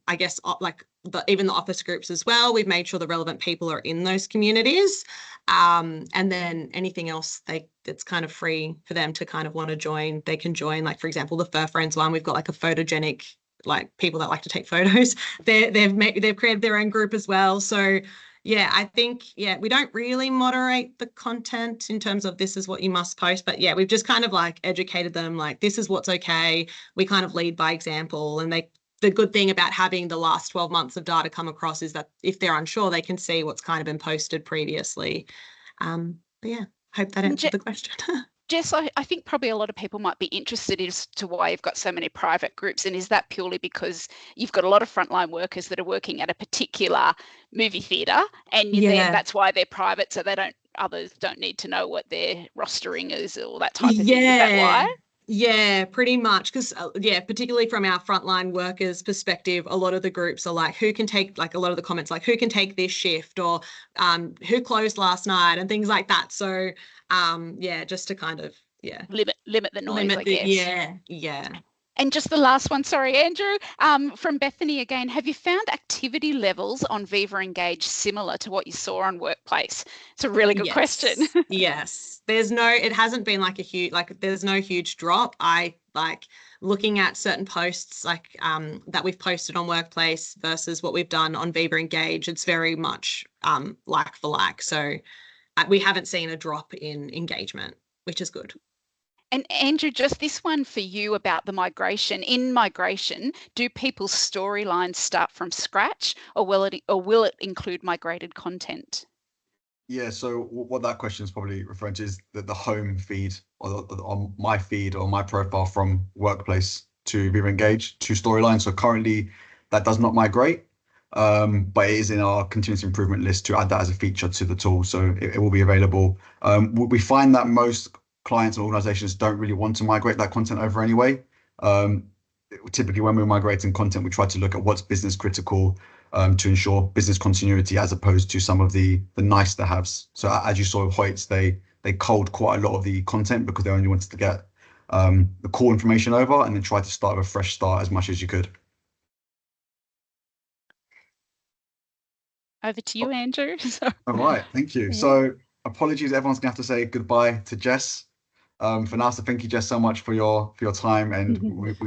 I guess, like even the office groups as well. We've made sure the relevant people are in those communities. And then anything else that's kind of free for them to kind of want to join, they can join. Like, for example, the Fur Friends one, we've got like a photogenic, like people that like to take photos. They've created their own group as well. So yeah, I think, we don't really moderate the content in terms of this is what you must post, but we've just kind of like educated them, like this is what's okay. We kind of lead by example, and the good thing about having the last 12 months of data come across is that if they're unsure, they can see what's kind of been posted previously. But yeah, hope that answered the question. Jess, I think probably a lot of people might be interested as to why you've got so many private groups. And is that purely because you've got a lot of frontline workers that are working at a particular movie theatre, and that's why they're private, so others don't need to know what their rostering is or that type of thing? Is that why? Yeah, pretty much. Because, particularly from our frontline workers' perspective, a lot of the groups are like, who can take, like a lot of the comments, like, who can take this shift, or who closed last night, and things like that. So, just to kind of, limit the noise, I guess. Yeah. And just the last one, sorry, Andrew, from Bethany again, have you found activity levels on Viva Engage similar to what you saw on Workplace? It's a really good question. Yes. It hasn't been like there's no huge drop. I like looking at certain posts like that we've posted on Workplace versus what we've done on Viva Engage. It's very much like for like. So we haven't seen a drop in engagement, which is good. And Andrew, just this one for you about the migration. In migration, do people's storylines start from scratch, or will it include migrated content? Yeah, so what that question is probably referring to is the home feed, or on my feed or my profile from Workplace to Viva Engage to Storyline. So currently that does not migrate, but it is in our continuous improvement list to add that as a feature to the tool. So it will be available. We find that most clients and organizations don't really want to migrate that content over anyway. Typically when we're migrating content, we try to look at what's business critical to ensure business continuity, as opposed to some of the nice to haves. So as you saw with HOYTS, they culled quite a lot of the content because they only wanted to get the core information over, and then try to start with a fresh start as much as you could. Over to you, Andrew. All right, thank you. So apologies, everyone's gonna have to say goodbye to Jess for now. So thank you, Jess, so much for your time, and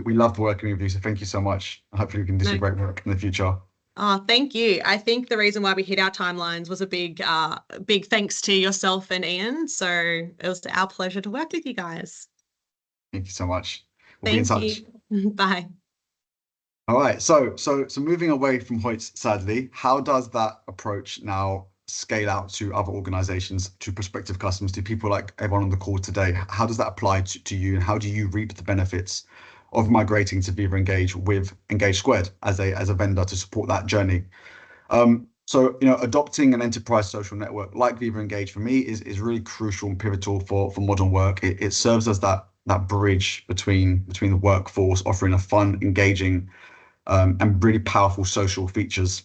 we loved working with you. So thank you so much. Hopefully we can do some great work in the future. Oh, thank you. I think the reason why we hit our timelines was a big thanks to yourself and Ian. So it was our pleasure to work with you guys. Thank you so much. We'll be in touch. Bye. All right. So moving away from HOYTS, sadly, how does that approach now scale out to other organizations, to prospective customers, to people like everyone on the call today? How does that apply to you, and how do you reap the benefits of migrating to Viva Engage with Engage Squared as a vendor to support that journey? So adopting an enterprise social network like Viva Engage for me is really crucial and pivotal for modern work. It serves as that bridge between the workforce, offering a fun, engaging, and really powerful social features.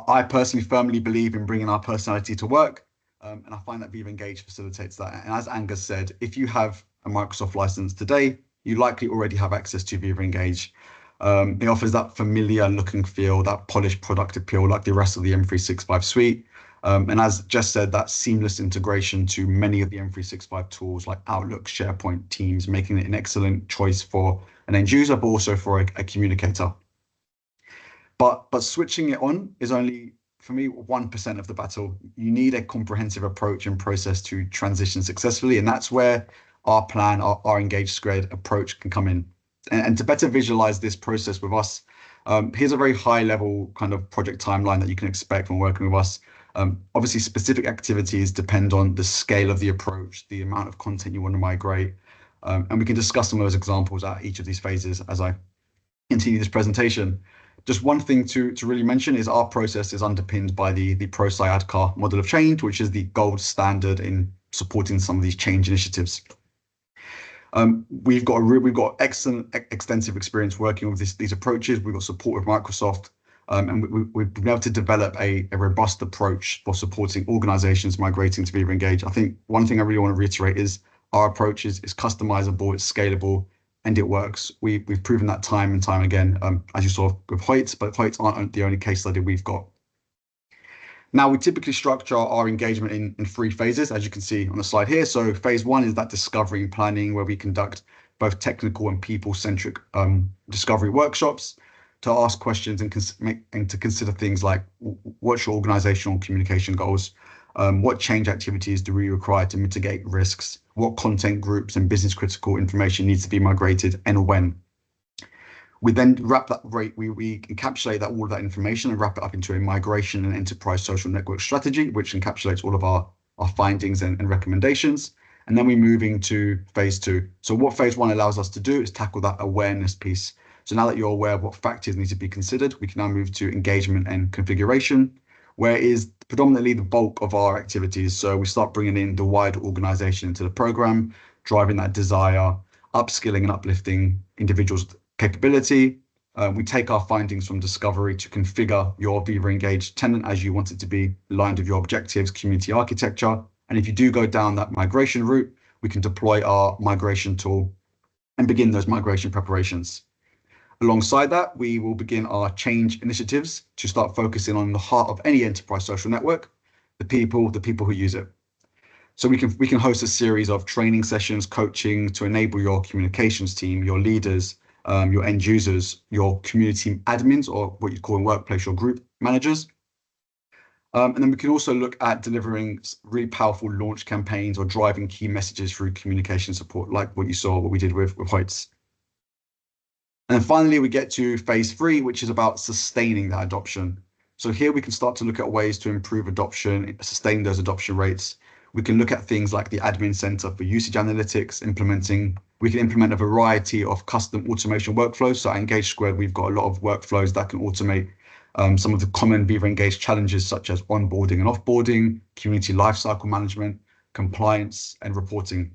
I personally firmly believe in bringing our personality to work, and I find that Viva Engage facilitates that. And as Angus said, if you have a Microsoft license today, you likely already have access to Viva Engage. It offers that familiar looking feel, that polished product appeal like the rest of the M365 suite. And as Jess said, that seamless integration to many of the M365 tools like Outlook, SharePoint, Teams, making it an excellent choice for an end user, but also for a communicator. But switching it on is only, for me, 1% of the battle. You need a comprehensive approach and process to transition successfully. And that's where our plan, our Engage Squared approach can come in. And to better visualize this process with us, Here's a very high level kind of project timeline that you can expect when working with us. Obviously, specific activities depend on the scale of the approach, the amount of content you want to migrate, and we can discuss some of those examples at each of these phases as I continue this presentation. Just one thing to really mention is our process is underpinned by the ProSci-ADCAR model of change, which is the gold standard in supporting some of these change initiatives. We've got excellent, extensive experience working with these approaches. We've got support with Microsoft, and we've been able to develop a robust approach for supporting organizations migrating to Viva Engage. I think one thing I really want to reiterate is our approach is customizable, it's scalable, and it works. We've proven that time and time again, as you saw with HOYTS, but HOYTS aren't the only case study we've got. Now, we typically structure our engagement in 3 phases, as you can see on the slide here. So phase 1 is that discovery and planning, where we conduct both technical and people-centric discovery workshops to ask questions and to consider things like, what's your organizational communication goals? What change activities do we require to mitigate risks? What content groups and business critical information needs to be migrated, and when? We then wrap that we encapsulate all of that information and wrap it up into a migration and enterprise social network strategy, which encapsulates all of our findings and recommendations. And then we move into phase 2. So what phase 1 allows us to do is tackle that awareness piece. So now that you're aware of what factors need to be considered, we can now move to engagement and configuration, where it is predominantly the bulk of our activities. So we start bringing in the wider organization into the program, driving that desire, upskilling and uplifting individuals' capability. We take our findings from discovery to configure your Viva Engage tenant as you want it to be, aligned with your objectives, community architecture. And if you do go down that migration route, we can deploy our migration tool and begin those migration preparations. Alongside that, we will begin our change initiatives to start focusing on the heart of any enterprise social network, the people who use it. So we can host a series of training sessions, coaching to enable your communications team, your leaders, your end users, your community admins, or what you call in workplace, your group managers. And then we can also look at delivering really powerful launch campaigns or driving key messages through communication support, like what we did with HOYTS. And then finally, we get to phase 3, which is about sustaining that adoption. So here we can start to look at ways to improve adoption, sustain those adoption rates. We can look at things like the admin center for usage analytics, we can implement a variety of custom automation workflows. So at Engage Squared, we've got a lot of workflows that can automate some of the common Viva Engage challenges, such as onboarding and offboarding, community lifecycle management, compliance, and reporting.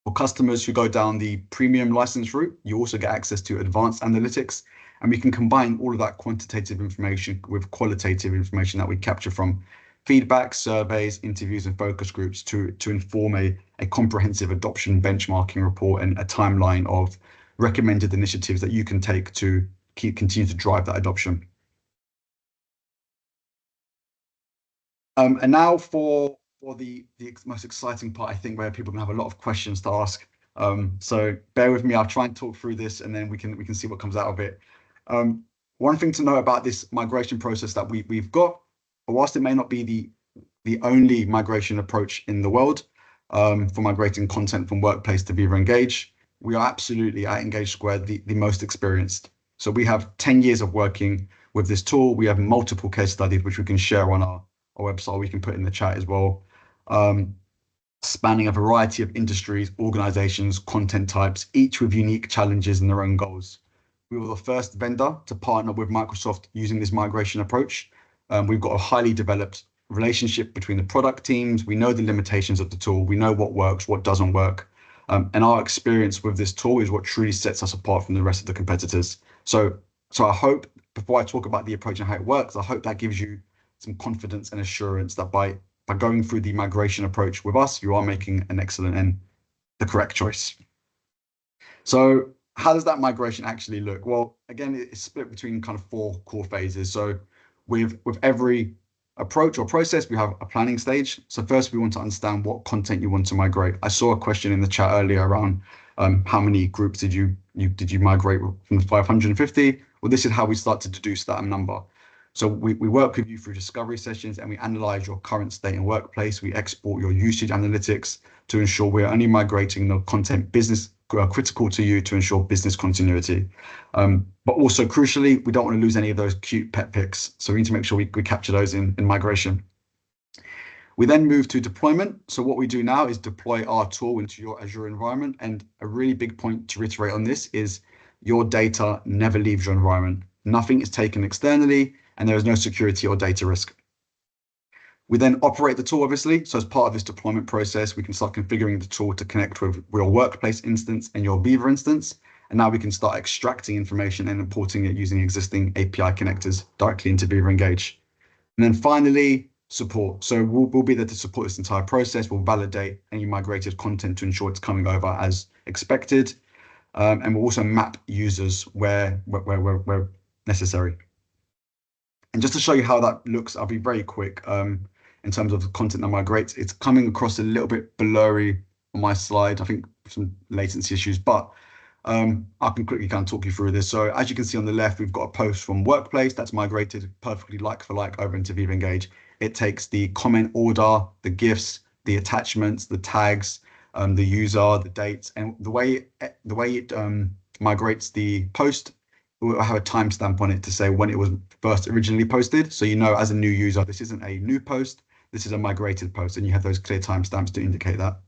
For customers who go down the premium license route, you also get access to advanced analytics, and we can combine all of that quantitative information with qualitative information that we capture from feedback, surveys, interviews, and focus groups to inform a comprehensive adoption benchmarking report and a timeline of recommended initiatives that you can take to continue to drive that adoption. And now for the most exciting part, I think, where people can have a lot of questions to ask. So bear with me, I'll try and talk through this and then we can see what comes out of it. One thing to know about this migration process that we've got, whilst it may not be the only migration approach in the world for migrating content from Workplace to Viva Engage, we are absolutely at Engage Squared the most experienced. So we have 10 years of working with this tool. We have multiple case studies which we can share on our website, we can put in the chat as well, spanning a variety of industries, organizations, content types, each with unique challenges and their own goals. We were the first vendor to partner with Microsoft using this migration approach. We've got a highly developed relationship between the product teams. We know the limitations of the tool. We know what works, what doesn't work. And our experience with this tool is what truly sets us apart from the rest of the competitors. So I hope, before I talk about the approach and how it works, I hope that gives you some confidence and assurance that by going through the migration approach with us, you are making an excellent and the correct choice. So how does that migration actually look? Well, again, it's split between kind of 4 core phases. So with every approach or process, we have a planning stage. So first, we want to understand what content you want to migrate. I saw a question in the chat earlier around how many groups did you migrate from the 550? Well, this is how we start to deduce that number. So we work with you through discovery sessions and we analyze your current state in workplace. We export your usage analytics to ensure we're only migrating the content business critical to you to ensure business continuity. But also crucially, we don't want to lose any of those cute pet pics. So we need to make sure we capture those in migration. We then move to deployment. So what we do now is deploy our tool into your Azure environment. And a really big point to reiterate on this is your data never leaves your environment. Nothing is taken externally, and there is no security or data risk. We then operate the tool, obviously. So as part of this deployment process, we can start configuring the tool to connect with your workplace instance and your Viva instance. And now we can start extracting information and importing it using existing API connectors directly into Viva Engage. And then finally, support. So we'll be there to support this entire process. We'll validate any migrated content to ensure it's coming over as expected. And we'll also map users where necessary. And just to show you how that looks, I'll be very quick in terms of the content that migrates. It's coming across a little bit blurry on my slide, I think some latency issues, but I can quickly kind of talk you through this. So as you can see on the left, we've got a post from Workplace that's migrated perfectly like for like over into Viva Engage. It takes the comment order, the GIFs, the attachments, the tags, the user, the dates, and the way it migrates the post, we'll have a timestamp on it to say when it was first originally posted. So you know, as a new user, this isn't a new post, this is a migrated post, and you have those clear timestamps to indicate that.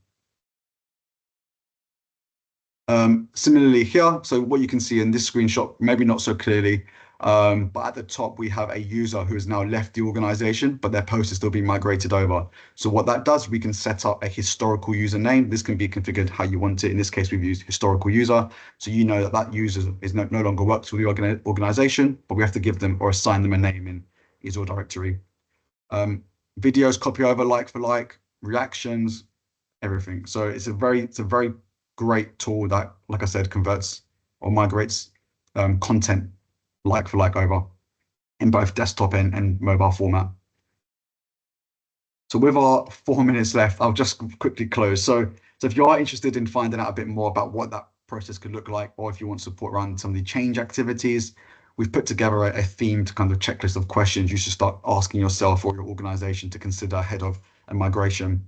Similarly here, so what you can see in this screenshot, maybe not so clearly, but at the top we have a user who has now left the organization, but their post is still being migrated over. So what that does, we can set up a historical username. This can be configured how you want it. In this case, we've used historical user. So you know that that user is no longer works for the organization, but we have to give them or assign them a name in Azure directory. Videos copy over like for like, reactions, everything. So it's a very great tool that, like I said, converts or migrates content like for like over in both desktop and mobile format. So with our 4 minutes left, I'll just quickly close. So if you are interested in finding out a bit more about what that process could look like, or if you want support around some of the change activities, we've put together a themed kind of checklist of questions you should start asking yourself or your organization to consider ahead of a migration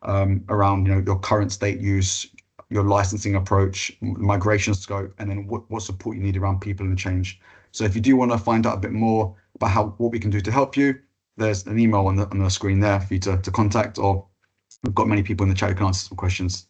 around your current state use, your licensing approach, migration scope, and then what support you need around people and change. So if you do want to find out a bit more about what we can do to help you, there's an email on the screen there for you to contact, or we've got many people in the chat who can answer some questions.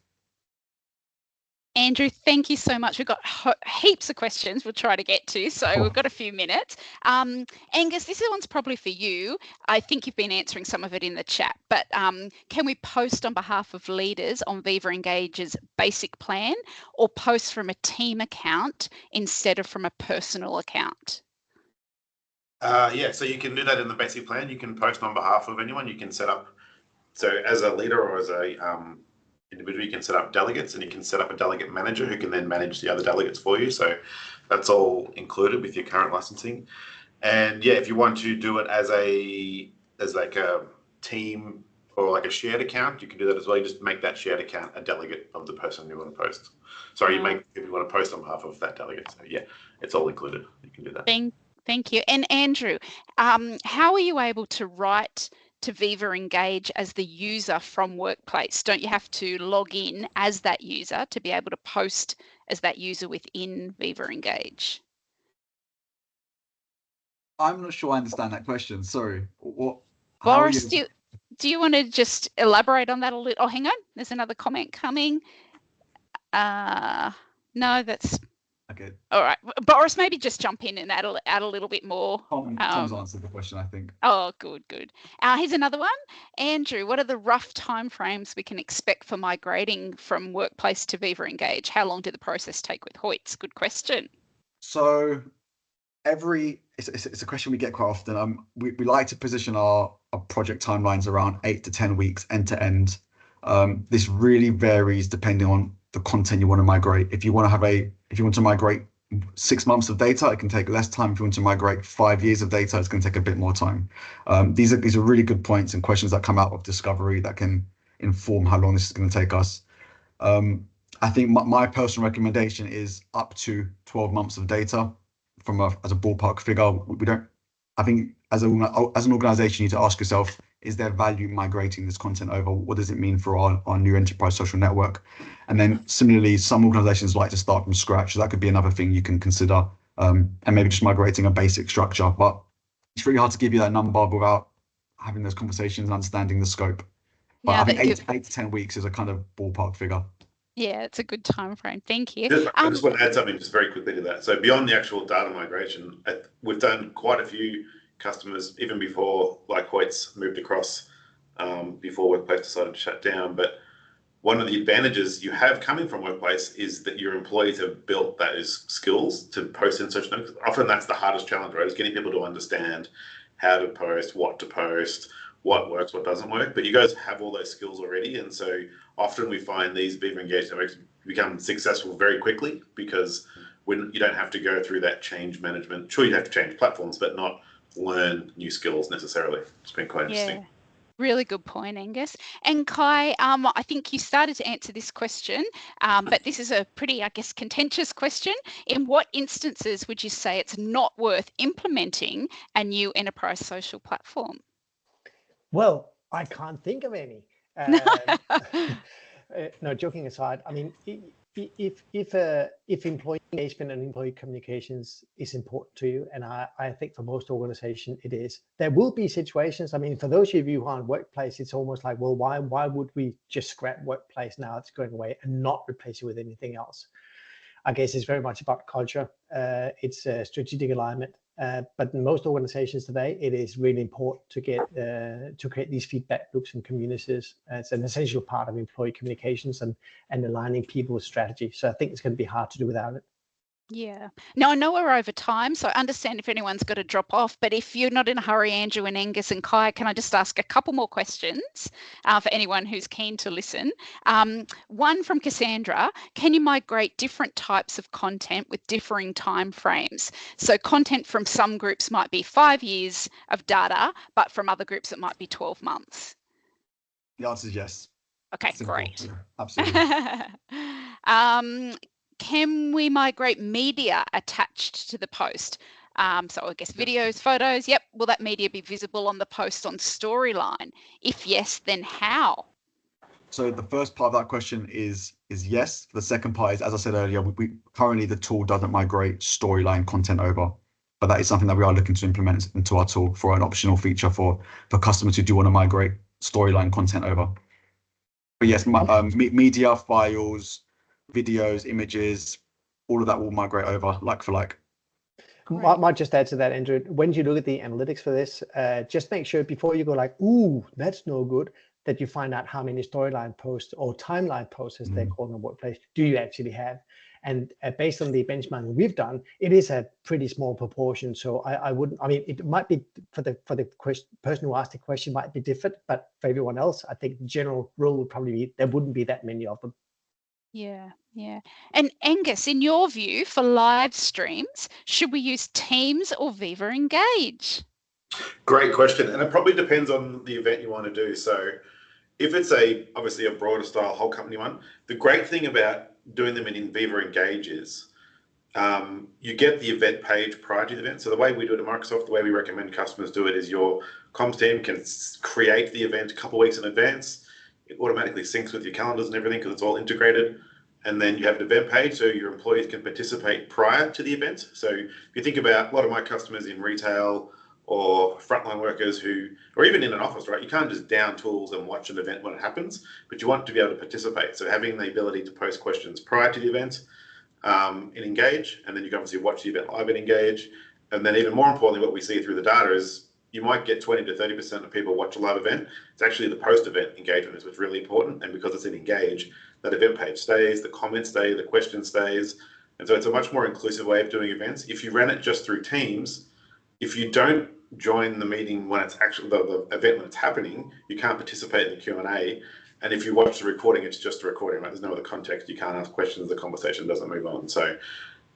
Andrew, thank you so much. We've got heaps of questions we'll try to get to, so we've got a few minutes. Angus, this one's probably for you. I think you've been answering some of it in the chat, but can we post on behalf of leaders on Viva Engage's basic plan, or post from a team account instead of from a personal account? Yeah, so you can do that in the basic plan. You can post on behalf of anyone. You can set up, so as a leader or as a individual, you can set up delegates, and you can set up a delegate manager who can then manage the other delegates for you. So that's all included with your current licensing. And yeah, if you want to do it as like a team or like a shared account, you can do that as well. You just make that shared account a delegate of the person you want to post. Sorry, if you want to post on behalf of that delegate. So yeah, it's all included. You can do that. Thank you. And Andrew, how are you able to write to Viva Engage as the user from Workplace? Don't you have to log in as that user to be able to post as that user within Viva Engage? I'm not sure I understand that question. Sorry. Boris, do you want to just elaborate on that a little? Oh, hang on. There's another comment coming. No, that's... Okay. All right, Boris, maybe just jump in and add a little bit more. Tom's answered the question, I think. Oh, good. Here's another one. Andrew, what are the rough timeframes we can expect for migrating from Workplace to Viva Engage? How long did the process take with HOYTS? Good question. So it's a question we get quite often. We like to position our project timelines around 8 to 10 weeks end to end. This really varies depending on the content you want to migrate. If you want to migrate 6 months of data, it can take less time. If you want to migrate 5 years of data, it's going to take a bit more time. These are really good points and questions that come out of discovery that can inform how long this is going to take us. I think my personal recommendation is up to 12 months of data as a ballpark figure. I think as an organization, you need to ask yourself, is there value migrating this content over? What does it mean for our new enterprise social network? And then similarly, some organizations like to start from scratch. So that could be another thing you can consider, and maybe just migrating a basic structure. But it's really hard to give you that number without having those conversations and understanding the scope. But Yeah, I think 8 to 10 weeks is a kind of ballpark figure. Yeah, it's a good time frame. Thank you. I just want to add something just very quickly to that. So beyond the actual data migration, we've done quite a few customers, even before like HOYTS moved across, before Workplace decided to shut down. But one of the advantages you have coming from Workplace is that your employees have built those skills to post in social networks. Often that's the hardest challenge, right? Is getting people to understand how to post, what what works, what doesn't work. But you guys have all those skills already. And so often we find these Viva Engage networks become successful very quickly because when you don't have to go through that change management. Sure, you have to change platforms, but not learn new skills necessarily. It's been quite interesting. Yeah. Really good point, Angus. And Kai, I think you started to answer this question, but this is a pretty, I guess, contentious question. In what instances would you say it's not worth implementing a new enterprise social platform? Well, I can't think of any. No, joking aside, I mean, if employee engagement and employee communications is important to you, and I think for most organizations it is, there will be situations. I mean, for those of you who are in Workplace, it's almost like, well, why would we just scrap Workplace now it's going away and not replace it with anything else? I guess it's very much about culture. It's strategic alignment. But in most organizations today, it is really important to get to create these feedback loops and communities. It's an essential part of employee communications and aligning people with strategy. So I think it's going to be hard to do without it. Yeah. Now, I know we're over time, so I understand if anyone's got to drop off, but if you're not in a hurry, Andrew and Angus and Kai, can I just ask a couple more questions for anyone who's keen to listen? One from Cassandra, can you migrate different types of content with differing time frames? So content from some groups might be 5 years of data, but from other groups it might be 12 months. The answer is yes. Okay, Simple. great. Yeah, absolutely. Can we migrate media attached to the post? So I guess videos, photos, yep. Will that media be visible on the post on Storyline? If yes, then how? So the first part of that question is yes. The second part is, as I said earlier, we currently the tool doesn't migrate Storyline content over, but that is something that we are looking to implement into our tool for an optional feature for customers who do want to migrate Storyline content over. But yes, media files, videos, images, all of that will migrate over like for like. I might just add to that, Andrew. When you look at the analytics for this, just make sure before you go like, ooh, that's no good, that you find out how many Storyline posts or timeline posts, as they're called in the Workplace, do you actually have? And based on the benchmarking we've done, it is a pretty small proportion. So I wouldn't, I mean, it might be for the person who asked the question might be different, but for everyone else, I think the general rule would probably be there wouldn't be that many of them. Yeah, yeah. And Angus, in your view, for live streams, should we use Teams or Viva Engage? Great question. And it probably depends on the event you want to do. So if it's obviously a broader style whole company one, the great thing about doing them in Viva Engage is you get the event page prior to the event. So the way we do it at Microsoft, the way we recommend customers do it is your comms team can create the event a couple of weeks in advance. It automatically syncs with your calendars and everything because it's all integrated. And then you have an event page so your employees can participate prior to the event. So if you think about a lot of my customers in retail or frontline workers or even in an office, right? You can't just down tools and watch an event when it happens, but you want to be able to participate. So having the ability to post questions prior to the event in Engage, and then you can obviously watch the event live in Engage. And then even more importantly, what we see through the data is you might get 20 to 30% of people watch a live event. It's actually the post-event engagement is what's really important. And because it's in Engage, that event page stays, the comments stay, the question stays. And so it's a much more inclusive way of doing events. If you ran it just through Teams, if you don't join the meeting when it's actually the event when it's happening, you can't participate in the Q&A. And if you watch the recording, it's just a recording, right? There's no other context. You can't ask questions. The conversation doesn't move on. So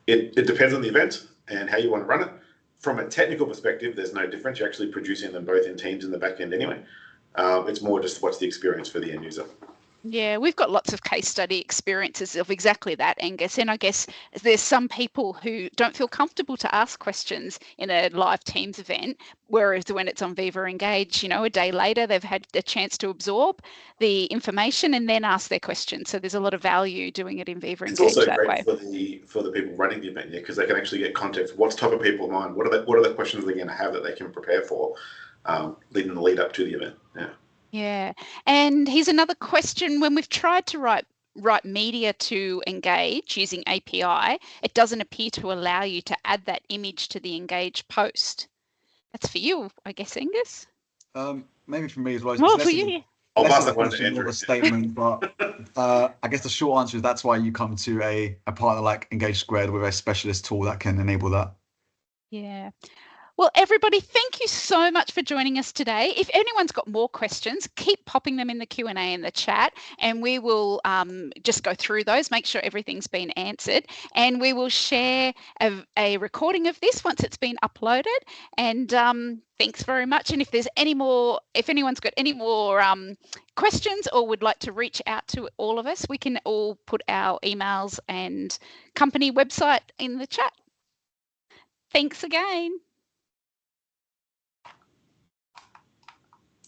it depends on the event and how you want to run it. From a technical perspective, there's no difference. You're actually producing them both in Teams in the back end anyway. It's more just what's the experience for the end user. Yeah, we've got lots of case study experiences of exactly that, Angus. And I guess there's some people who don't feel comfortable to ask questions in a live Teams event, whereas when it's on Viva Engage, a day later, they've had a chance to absorb the information and then ask their questions. So there's a lot of value doing it in Viva It's Engage also that way. great for the people running the event, because they can actually get context. What's top of people's mind? What are the questions they're going to have that they can prepare for, leading the lead up to the event? Yeah. Yeah, and here's another question. When we've tried to write media to Engage using API, it doesn't appear to allow you to add that image to the Engage post. That's for you, I guess, Angus. Maybe for me as well. Well, for you. I'll Less pass of a that one to question, more of Andrew. a statement, but I guess the short answer is that's why you come to a partner like Engage Squared with a specialist tool that can enable that. Yeah. Well, everybody, thank you so much for joining us today. If anyone's got more questions, keep popping them in the Q&A in the chat, and we will just go through those, make sure everything's been answered, and we will share a recording of this once it's been uploaded. And thanks very much. And if anyone's got any more questions or would like to reach out to all of us, we can all put our emails and company website in the chat. Thanks again.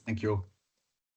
Thank you all.